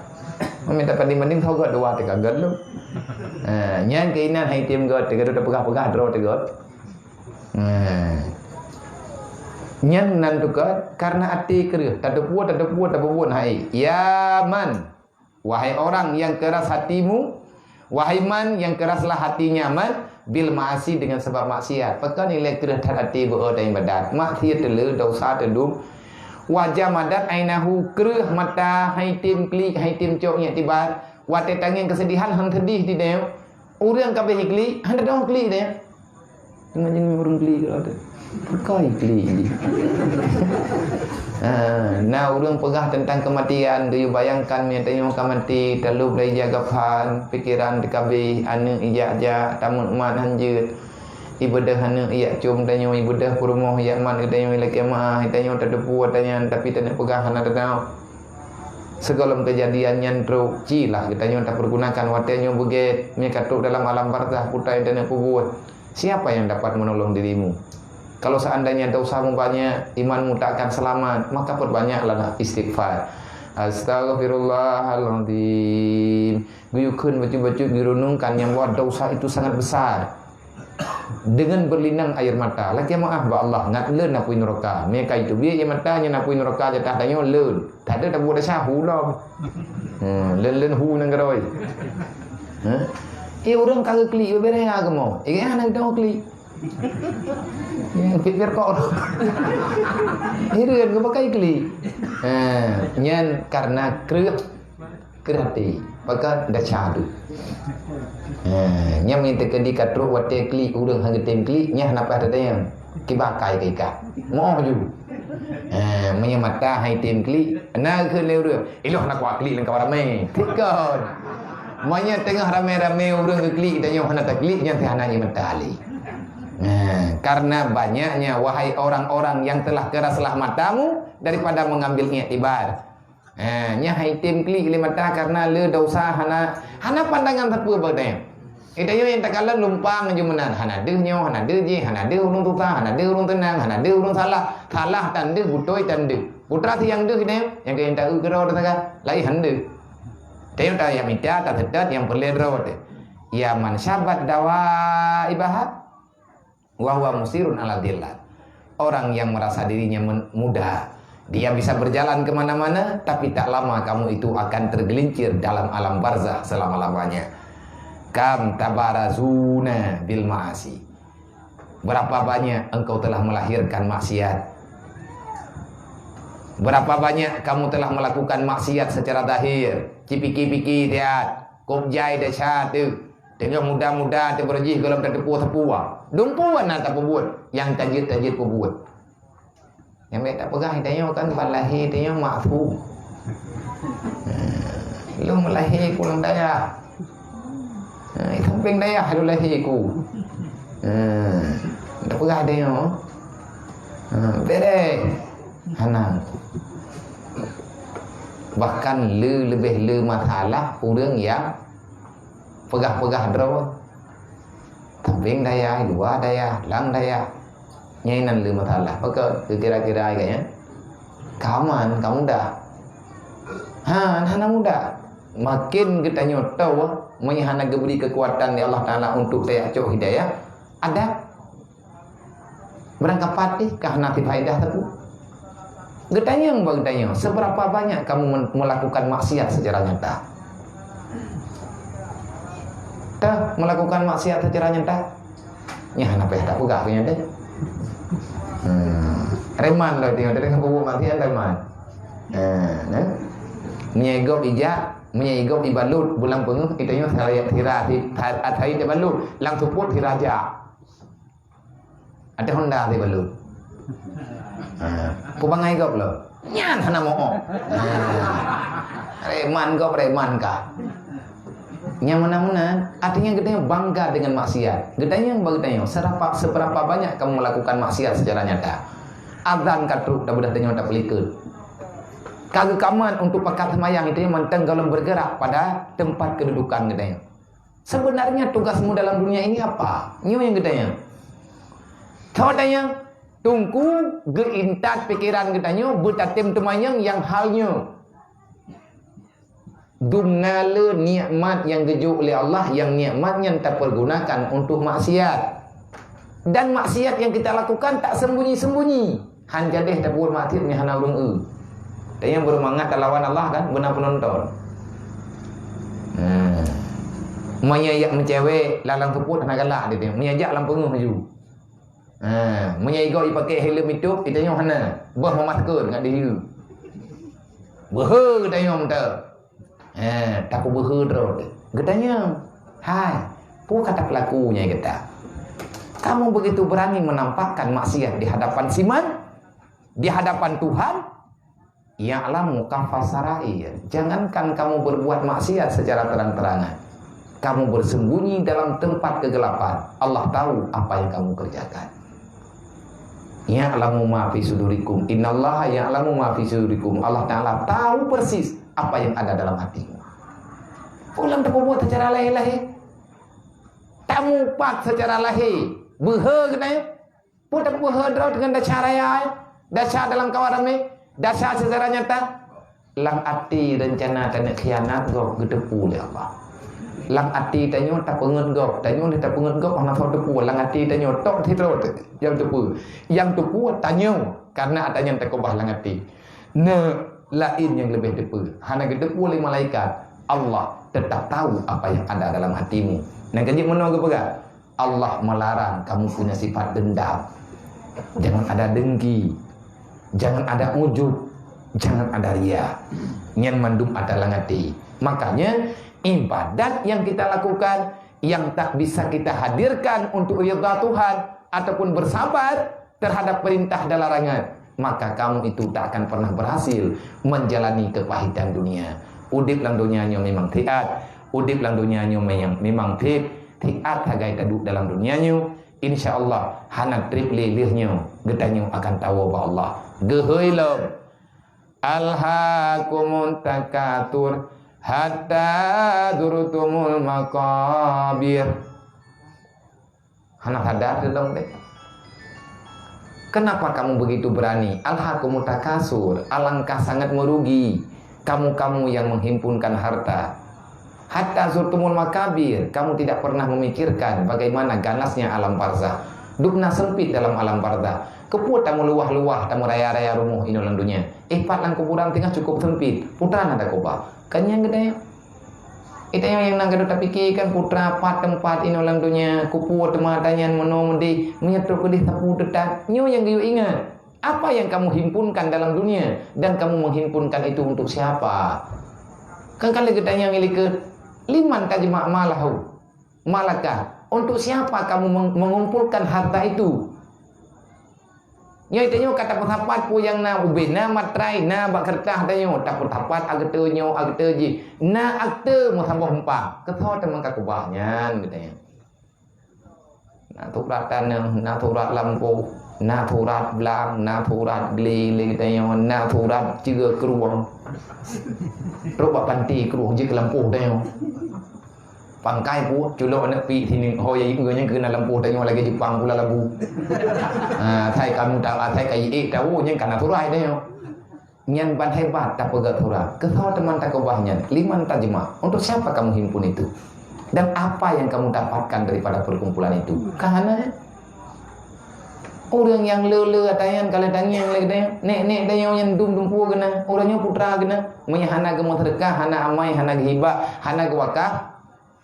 Minta panding-panding tahu kau dua tiga galu. Nyan keinan hai tim god tegado pegah-pegah draw tegot. Nyan nan tukat karena hati kerah tak ada puan hai. Ya man, wahai orang yang keras hatimu, wahai man yang keraslah hatinya man, bil maasi dengan sebab maksiat. Pekan nilai kerah hati berada yang badat. Maksiat telu dosa telu. Wajah madat ainahu kerah mata hai tim klik hai tim coknya tiba. Wate tangan kesedihan hang sedih di dia. Orang kabeh klik, hang dah klik dia. Dengan jenis orang klik ada. Pakai klik. Nah, orang pegah tentang kematian, tu bayangkan yang tanya orang mati, terlalu boleh jaga pan, pikiran dikabih, anak ijak-ijak, tamun mat hanjut. Ibadah anak iyak cum tanya ibadah kurmoh iyak man tanya laki mah, tanya tak ada puas tanya tapi tak nak pegah anak tahu. Segala kejadian yang teruk cilah kita nyon tak pergunakan watenya buget mi katuk dalam alam barzah putai dan kubur. Siapa yang dapat menolong dirimu? Kalau seandainya dosamu banyak, imanmu tak akan selamat, maka perbanyaklah istighfar. Astaghfirullahaladzim. Guyukun baju-baju dirunungkan yang buat dosa itu sangat besar. Dengan berlinang air mata. Laki maaf ba Allah ngat leun napui neraka. Mereka itu biar air matanya napui neraka jatah tanya leun. Tak ada buat dah hu lah. Leun hu nang garoi. Orang kagak klik beres agama. Anak dah klik. Pikir kok. Hireun ke pakai klik. Nyan karena kerati. Maka dah cadu. Nya minta ke dikatru wate klik urang hang tem klik nya napa ada yang kibakai ka moh ju menya mata hai tem klik na ke leu iloh nak wa klik lang ka rame tikon manya tengah rame-rame urang ke klik dan yo hana tak klik nya teh hana mata ali. Karena banyaknya wahai orang-orang yang telah keraslah matamu daripada mengambil iktibar. Nya hai tim klik le mata karena le dosa hana pandangan terpu bagdai. Ida yo yang takalan lumpang jumenan hana deuh nyo hana deuh je hana deuh urung tuta hana deuh urung tenang hana deuh urung salah tan deuh butoi tan deuh putra ti yang deuh ide yang ke enta ugro daga lai han deuh teu ta yang mita ta tedat yang perledro de ya man syabat dawa ibahat wa huwa musirun ala dillat. Orang yang merasa dirinya mudah, dia bisa berjalan kemana-mana, tapi tak lama kamu itu akan tergelincir dalam alam barzah selama-lamanya. Kam tabarazuna bil ma'asi. Berapa banyak engkau telah melahirkan maksiat? Berapa banyak kamu telah melakukan maksiat secara zahir? Cipiki-piki tiat, kopjai desyat tu. Tengok muda-muda tu berjih dalam tepua-tepua. Dumpuan nak tak buat, yang tajir-tajir buat. Yang baik tak pegang tanya kan balahi tanya maafu. Lu melahi pulang daya. Samping daya lu lahi ku. Tak pegang tanya. Bere. Hanang. Bahkan lebih masalah orang yang pegah-pegah draw. Samping daya, dua daya, lang daya. Nyainan le masalah. Maka kira-kira kayaknya kamu dah. Hana muda. Makin kita tahu menghana diberi kekuatan dari Allah Taala untuk saya cok hidayah. Ada berangkat patih karena faedah tu. Getanya yang bertanya, seberapa banyak kamu melakukan maksiat secara nyata? Tak melakukan maksiat secara nyata? Nya hana peh tak pegah punya deh. Reman loh tengok dari kubu maksiat reman. Menyegop ijak, menyegop ibalut bulan penuh itu nya saya hari ibalut lang tuput hiraja. Ada Honda di balut. Kubangai gop loh. Nyan hana moho. Reman gop reman kah? Yang mana-mana artinya gedanya bangga dengan maksiat. Gedanya yang bagutanya seberapa banyak kamu melakukan maksiat secara nyata. Azan katruk dah budak tanya tak pelikut. Kagekaman untuk pakat semayang itu yang menteng kalau bergerak pada tempat kedudukan gedanya. Sebenarnya tugasmu dalam dunia ini apa? Nyu yang gedanya. Tawatanya tunggu geintat pikiran gedanya butatim temayang yang halnya. Dumnala nikmat yang gejuk oleh Allah, yang nikmatnya tak pergunakan untuk maksiat. Dan maksiat yang kita lakukan tak sembunyi-sembunyi. Han jadeh tak buat maksiat ni hana urung dan yang bermangat lawan Allah kan benar penonton. Menyayak mencewek lalang keput hana galak dia tengok. Menyajak lam penguh maju. Menyaigo pakai helm hidup kita tengok hana. Bah memasker dengan dia. Behe tengok dah. Tak behe terus. Katanya, hai, pu kata pelakunya kata. Kamu begitu berani menampakkan maksiat di hadapan Siman, di hadapan Tuhan, ya'lamu kafasarai. Jangankan kamu berbuat maksiat secara terang-terangan, kamu bersembunyi dalam tempat kegelapan, Allah tahu apa yang kamu kerjakan. Ya'lamu ma fi sudurikum, innallaha ya'lamu ma fi sudurikum. Allah Ta'ala tahu persis apa yang ada dalam hatimu. Ulang tak buat secara lahir-lahir, tak mupat secara lahir. Behe kena pun tak behe draw dengan dasar raya, dasar dalam kawarame, dasar secara nyata. Lang ati rencana tak nak khianat gok gedepu oleh Allah. Lang ati tanyo tak pengen gok, tanyo tak pengen gok ana fo depu. Lang ati tanyo tok titro yang depu. Yang depu tanyo karena adanya takobah lang ati. Ne lain yang lebih depu. Hana gedepu oleh malaikat. Allah tetap tahu apa yang ada dalam hatimu. Nang kanjeng menunggu pegang. Allah melarang kamu punya sifat dendam. Jangan ada dengki, jangan ada ujub, jangan ada ria. Nyen mandum ada langati. Makanya ibadat yang kita lakukan yang tak bisa kita hadirkan untuk ridha Tuhan ataupun bersabar terhadap perintah dan larangan, maka kamu itu tak akan pernah berhasil menjalani kepahitan dunia. Udip lang dunianya memang tiat, udip lang dunianya memang tip. Tiat hagai taduk dalam dunianya, insyaallah hana trip lelihnya getanyo akan tahu bahwa Allah geheulem alhaakumun takatur hatta durtumul maqabir. Hana sadar dong deh. Kenapa kamu begitu berani? Alhaakumut takasur, alangkah sangat merugi kamu-kamu yang menghimpunkan harta. Hatta zurtumul makabir, kamu tidak pernah memikirkan bagaimana ganasnya alam barzah. Dukna sempit dalam alam barzah. Keput tamu luah-luah, tamu raya-raya rumuh inolang dunia. Pat lang kuburan tengah cukup sempit. Putra nada koba. Kanyang gede. Ita yang nang gede pikirkan putra pat tempat inolang dunia. Kuput temantanyan menomedi menyetruk kedih tapu detak. Nyo yang gayu ingat. Apa yang kamu himpunkan dalam dunia dan kamu menghimpunkan itu untuk siapa? Kan kalau gedanya milik ke liman tajma' malahu malakah, untuk siapa kamu mengumpulkan harta itu? Nya itanyo kata pertapat pu yang na ubena matrai na bak kertah tanyo tak pertapat agtenyo agteji na akte mo tambah hempang ketho teman kakubahnya katanya. Na turatan na turat lampu, na turat belang, na turat geli tanyo, na turat juga keruang. Robak panti keruh je ke lampuh tanyo. Pangkai pu culok nak pi sini hoy ingenya ke na lampuh tanyo lagi Jepang pula lampu. Thai kamu tak thai kai tahu yang kana turai tanyo. Nyan ban hebat tak pegat turai. Ketho teman takobahnya liman tajma. Untuk siapa kamu himpun itu? Dan apa yang kamu dapatkan daripada perkumpulan itu? Karena orang yang lele atayan kalau tanya yang lagi nek dayo yang dum-dumpu kena orangnya putra kena menyahana ke sedekah hana amai hana hibah hana ke wakaf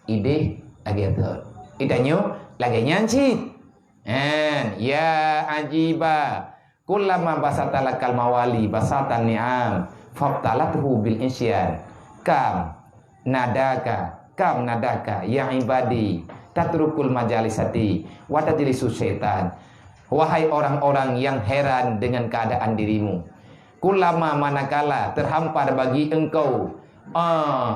ide lagi ada itanyo lagi nyanci ya ajiba kullama basatalakal mawali basatan ni'am fabtalatuhu bil insyan kam nadaka ya ibadi tatrukul majalisati wa tajlisu syaitan. Wahai orang-orang yang heran dengan keadaan dirimu, kulama manakala terhampar bagi engkau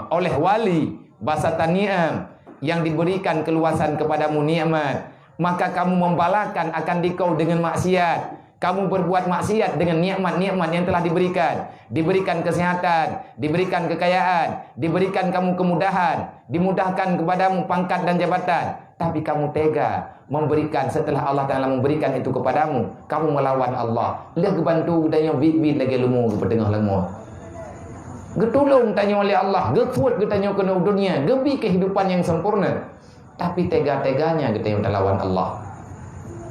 oleh wali basataniam yang diberikan keluasan kepadamu nikmat, maka kamu membalakan akan dikau dengan maksiat. Kamu berbuat maksiat dengan nikmat-nikmat yang telah diberikan kesehatan, diberikan kekayaan, diberikan kamu kemudahan, dimudahkan kepadamu pangkat dan jabatan, tapi kamu tega memberikan setelah Allah Ta'ala memberikan itu kepadamu, kamu melawan Allah. Lihat kebantu dan yang bit-bit lagi lumu ke tengah lemu. Getulung tanya oleh Allah, getfuat getanya kena dunia, gebi kehidupan yang sempurna. Tapi tega-teganya kita yang lawan Allah.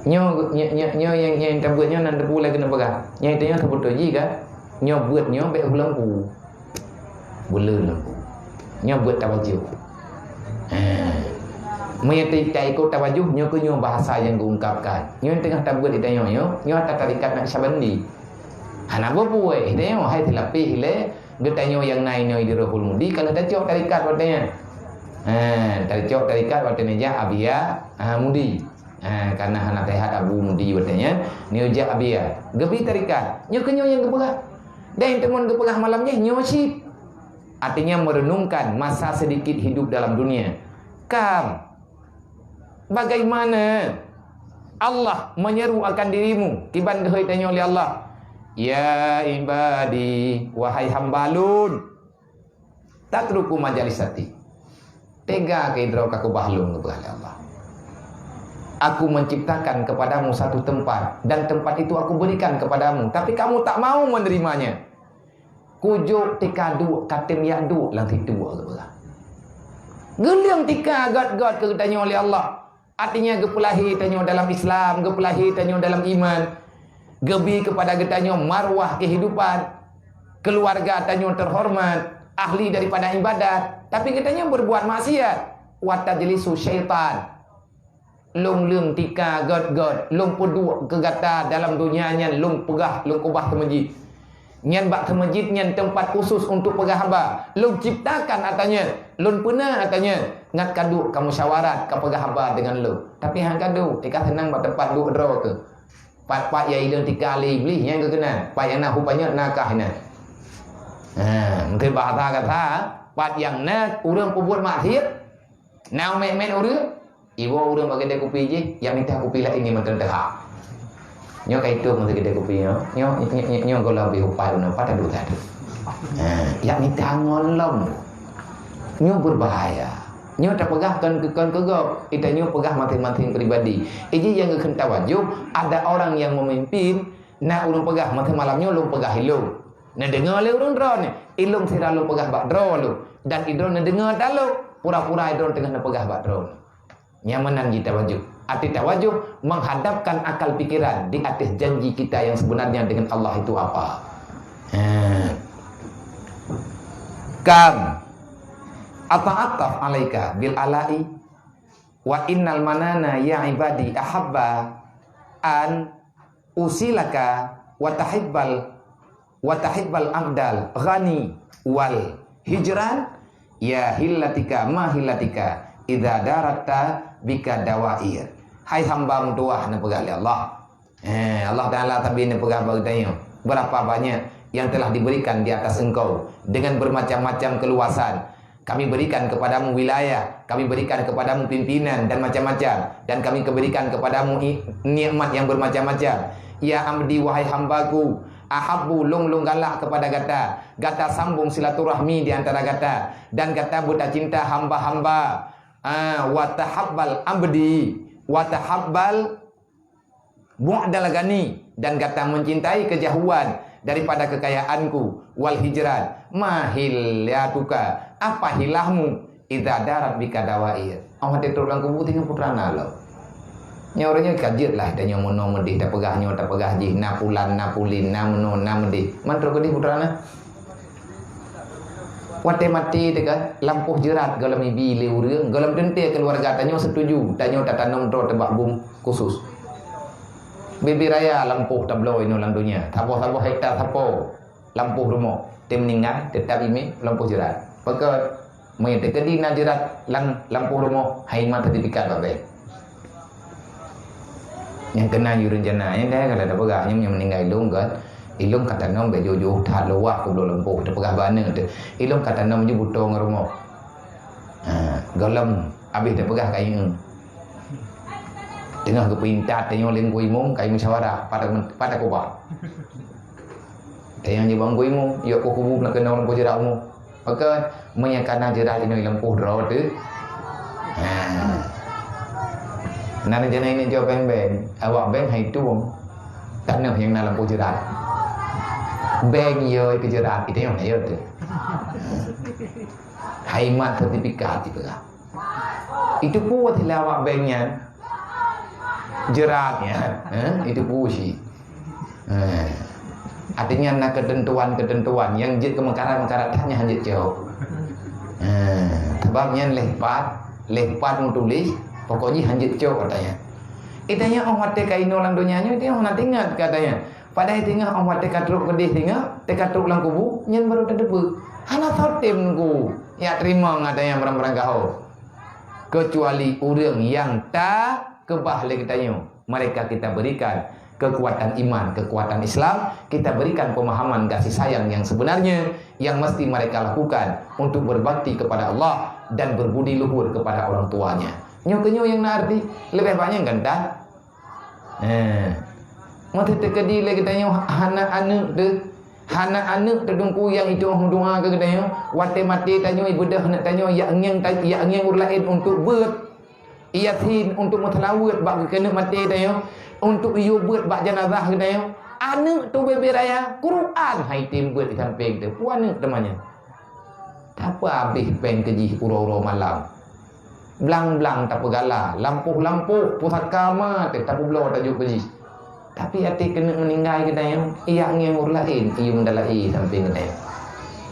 Nyo yang tabutnya nan debu lagi kena pegang. Yang tanya sebut ji kan. Nyo buat nyo be lembu. Bula lembu. Nyo buat tawajuh. Menyetai ikut tawajuh nyo ke nyo bahasa yang diungkapkan. Nyo tengah tabut ditanya nyo tarikat nak sabandi. Hana apa puai tanya hai telapi le getanyo yang naik nyo di Rohul Mudi kalau dah cok tarikat watanya. Cok tarikat watanya ja abia Mudi. Karena anak sehat Abu Mudi watanya nyo ja abia. Gebi tarikat. Nyo ke nyo yang gepegah. Dan temun gepegah malamnya nyo sip. Artinya merenungkan masa sedikit hidup dalam dunia. Bagaimana Allah menyeru akan dirimu? Kiban gehoi tanya oleh Allah. Ya ibadi, wahai hambalun, tatruku majalisati. Tega ke idrau kaku bahlung kepada Allah. Aku menciptakan kepadamu satu tempat, dan tempat itu aku berikan kepadamu, tapi kamu tak mau menerimanya. Kujuk tika du katim ya du lang titu kepada. Geliang tika god ke tanya oleh Allah. Artinya gepelahi tanya dalam Islam, gepelahi tanya dalam iman. Gebi kepada getanya marwah kehidupan, keluarga tanya terhormat, ahli daripada ibadat, tapi getanya berbuat maksiat. Watajlisu syaitan. Long leung tika god long peduk ke gata dalam dunianya, long pegah long kubah ke masjid. Nyan bak ke masjid nyan tempat khusus untuk pegah hamba. Long ciptakan atanya, long pernah atanya ngat kadu kamu syawarat ka pegah hamba dengan lo. Tapi hang kadu tika senang bak tempat duk draw ke. Pak yang ilang tika ali iblis yang kena. Pak yang nak rupanya nakah na. Mungkin bahasa kata pak yang nak urang perbuat maksiat. Now men urang. Ibu urang bagi dia kopi je, yang minta kopi lah ini menteri dah. Nyo kai tu menteri kedai kopi nyo kalau lebih upaya nampak tak dulu tadi. Yang minta ngolong. Nyo berbahaya. Nyo tak pegahkan ke kegop. Kita nyo pegah masing-masing pribadi. Iji yang kena tawajuh, ada orang yang memimpin, nak ulung pegah masa malamnya ulung pegah ilung. Nak dengar le ulung drone, ilung sira ulung pegah bak drone lu. Dan idron nak dengar dalu, pura-pura idron tengah nak pegah bak drone. Nyamanan kita tawajuh. Arti tawajuh menghadapkan akal pikiran di atas janji kita yang sebenarnya dengan Allah itu apa. Ata'attaf alaika bil alai wa innal manana ya ibadi ahabba an usilaka wa tahibbal amdal ghani wal hijran ya hillatika ma hillatika idza daratta bika dawair. Hai hamba doa na pegali Allah. Allah Taala tabi na pegah bagdanya. Berapa banyak yang telah diberikan di atas engkau dengan bermacam-macam keluasan. Kami berikan kepadamu wilayah, kami berikan kepadamu pimpinan dan macam-macam, dan kami berikan kepadamu nikmat yang bermacam-macam. Ya amdi wahai hambaku, ahabbu long galak kepada gata sambung silaturahmi di antara gata, dan gata buta cinta hamba-hamba. Wa tahabbal amdi wa tahabbal bu'dal gani, dan gata mencintai kejauhan daripada kekayaanku. Wal hijran mahil yatuka, apa hilahmu idza darat bika dawair. Awak tetur lang kubu tinggal putrana lo. Nyornya kajet lah dan nyomono medih tak pegah nyo tak pegah ji napulan napulin namono namedih. Mantro kedih putrana. Wate mati teka lampuh jerat galam ibi leureung galam dente keluarga tanyo setuju tanyo tatanam tro tebak bum khusus. Bibi raya lampuh tablo ino lang dunia. Tapo hektar tapo lampuh rumah. Tem meninggal tetap ime lampuh jerat. Pakai mayat kedi na jerat lang lampuh rumah hai mata sertifikat babe. Yang kena rencana yang dah kalau ada pegah yang meninggal ilung kan. Ilung kata nom be jojo tha lowah ku lampuh te pegah bana te. Ilung kata nom je butong rumah. Galam habis te pegah kain. Tengah ke pintat tengok leng kuimung kai musyawarah pada kubah. Tengah je bang kuimung yo ku kubu nak kena lampuh jerat mu. Maka menyakana jerat ini lampuh draw tu. Nana jana ini jawab beng awak beng hai tuang. Tak nak yang nak lampuh jerat. Beng yo ke jerat itu yang ayo tu. Haimat sertifikat itu lah. Itu pun tilawak banknya jeratnya, itu puisi. Artinya nak ketentuan yang jid kemekaran tanya hanjit jauh. Sebabnya lepat menulis pokoknya hanjit jauh katanya. Itanya orang mati kaino lang dunianya itu orang nak ingat katanya. Padahal tinggal orang mati katruk kedih tinggal katruk lang kubu nyen baru terdebu. Hana sotim ku ya terima katanya barang-barang kau. Kecuali orang yang tak kebah lagi katanya. Mereka kita berikan kekuatan iman, kekuatan Islam, kita berikan pemahaman kasih sayang yang sebenarnya yang mesti mereka lakukan untuk berbakti kepada Allah dan berbudi luhur kepada orang tuanya. Nyo yang arti lebih banyak kan dah. Mati terkedi lagi tanya anak anak terdungku yang itu doa ke tanya wate mati tanya ibu dah nak tanya yang urlain untuk ber yatin untuk mutalawat bak kena mati tanya untuk iyo buat bak jenazah tanya anak tu bebe raya Quran hai tim buat di samping tu puan temannya apa habis pen keji uro-uro malam belang-belang tak pegala lampu-lampu pusaka mah tak belum tajuk keji tapi hati kena meninggal kita yang yang urlain iyo mendalai samping kita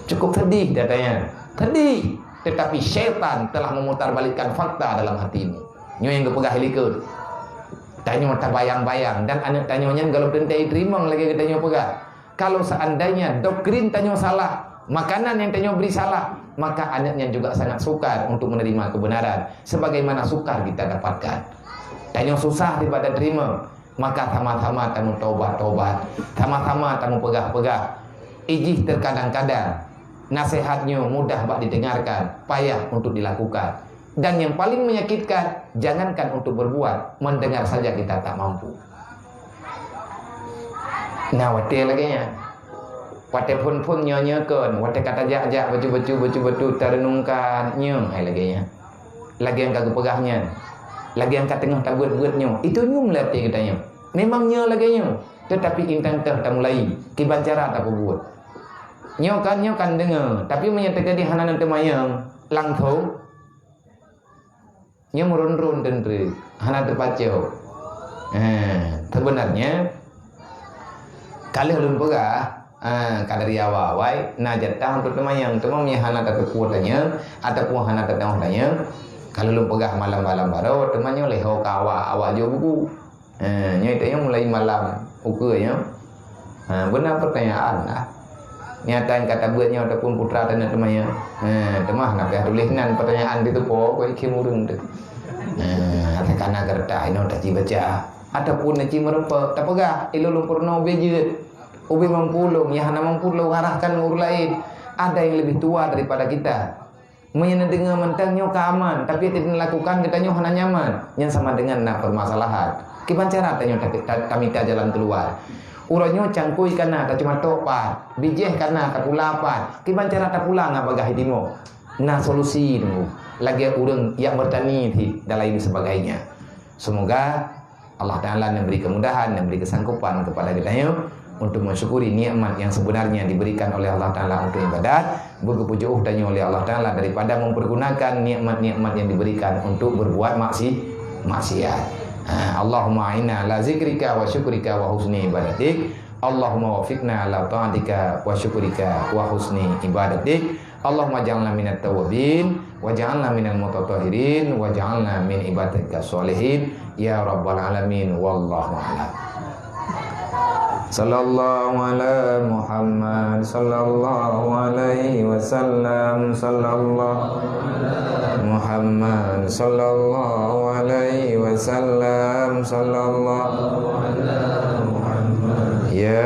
cukup sedih katanya sedih tetapi syaitan telah memutarbalikkan fakta dalam hatimu nyo yang kepegah helikut tanya tak bayang-bayang dan anak tanyanya kalau tentai terima lagi tanya pegah kalau seandainya doktrin tanya salah makanan yang tanya beri salah maka anaknya juga sangat sukar untuk menerima kebenaran sebagaimana sukar kita dapatkan tanya susah daripada terima maka sama-sama tamu taubat sama-sama tamu pegah-pegah ijih terkadang-kadang nasihatnya mudah bak didengarkan payah untuk dilakukan dan yang paling menyakitkan jangankan untuk berbuat mendengar saja kita tak mampu. Nah wate lagi nya wate pun nyonya-nyokan wate kata jak-jak baju-baju terenungkan nyung ai lagi nya lagi yang kagak pegahnya lagi yang kat tengah tak buat-buatnya itu nyum latih katanya memangnya lagi nya tetapi intang tak mulai kiban cara tak buat nyokan dengar tapi menyatakan di hanan temayang langthau nya merun-run tentu hana terpacau sebenarnya kalau belum pegah kadari awal na jatah untuk temayang temamnya hana tak kuatnya ataupun hana tak tanya kalau belum pegah malam-malam baru temannya leho kawa awal jo buku nya itu yang mulai malam ukurnya benar pertanyaan lah nyatain kata buatnya ataupun putra dan temannya temah nak tulisan pertanyaan itu kok kimurung tu karena kertas ini dah dibaca ataupun nak merempak tak pegah ilo lumpurno beje ubi mampulung yang hana mampulung arahkan urus lain ada yang lebih tua daripada kita mendengar mentangnya keaman tapi tidak melakukan katanya hana nyaman yang sama dengan nak permasalahan kiban cara tanya kami ke jalan keluar uranyo cangkui kana tak cuma topat bijeh kana tak pulapan kiban cara tak pulang apa gah hitimo nah solusi tunggu lagi urang yang bertani dan lain sebagainya semoga Allah Ta'ala memberi kemudahan memberi kesanggupan kepada kita untuk mensyukuri nikmat yang sebenarnya diberikan oleh Allah Ta'ala untuk ibadat berkepujuh tanya oleh Allah Ta'ala daripada mempergunakan nikmat-nikmat yang diberikan untuk berbuat maksiat. Allahumma inna ala zikrika wa syukrika wa husni ibadatik Allahumma wafiqna ala ta'atika wa syukrika wa husni ibadatik Allahumma ja'alna minat tawabin wa ja'alna minal mutatahirin wa ja'alna min ibadika sholihin ya rabbal alamin wallahu a'lam. Sallallahu ala Muhammad sallallahu alaihi wasallam sallallahu Muhammad sallallahu alaihi wasallam sallallahu ala Muhammad ya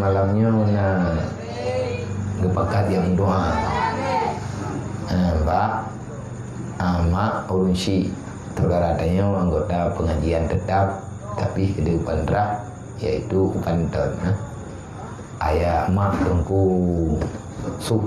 malamnya nak gepakat yang doa Mbak Ama Urunsi saudara tanya anggota pengajian tetap tapi kehidupan rak yaitu Banten ayah mak tengku su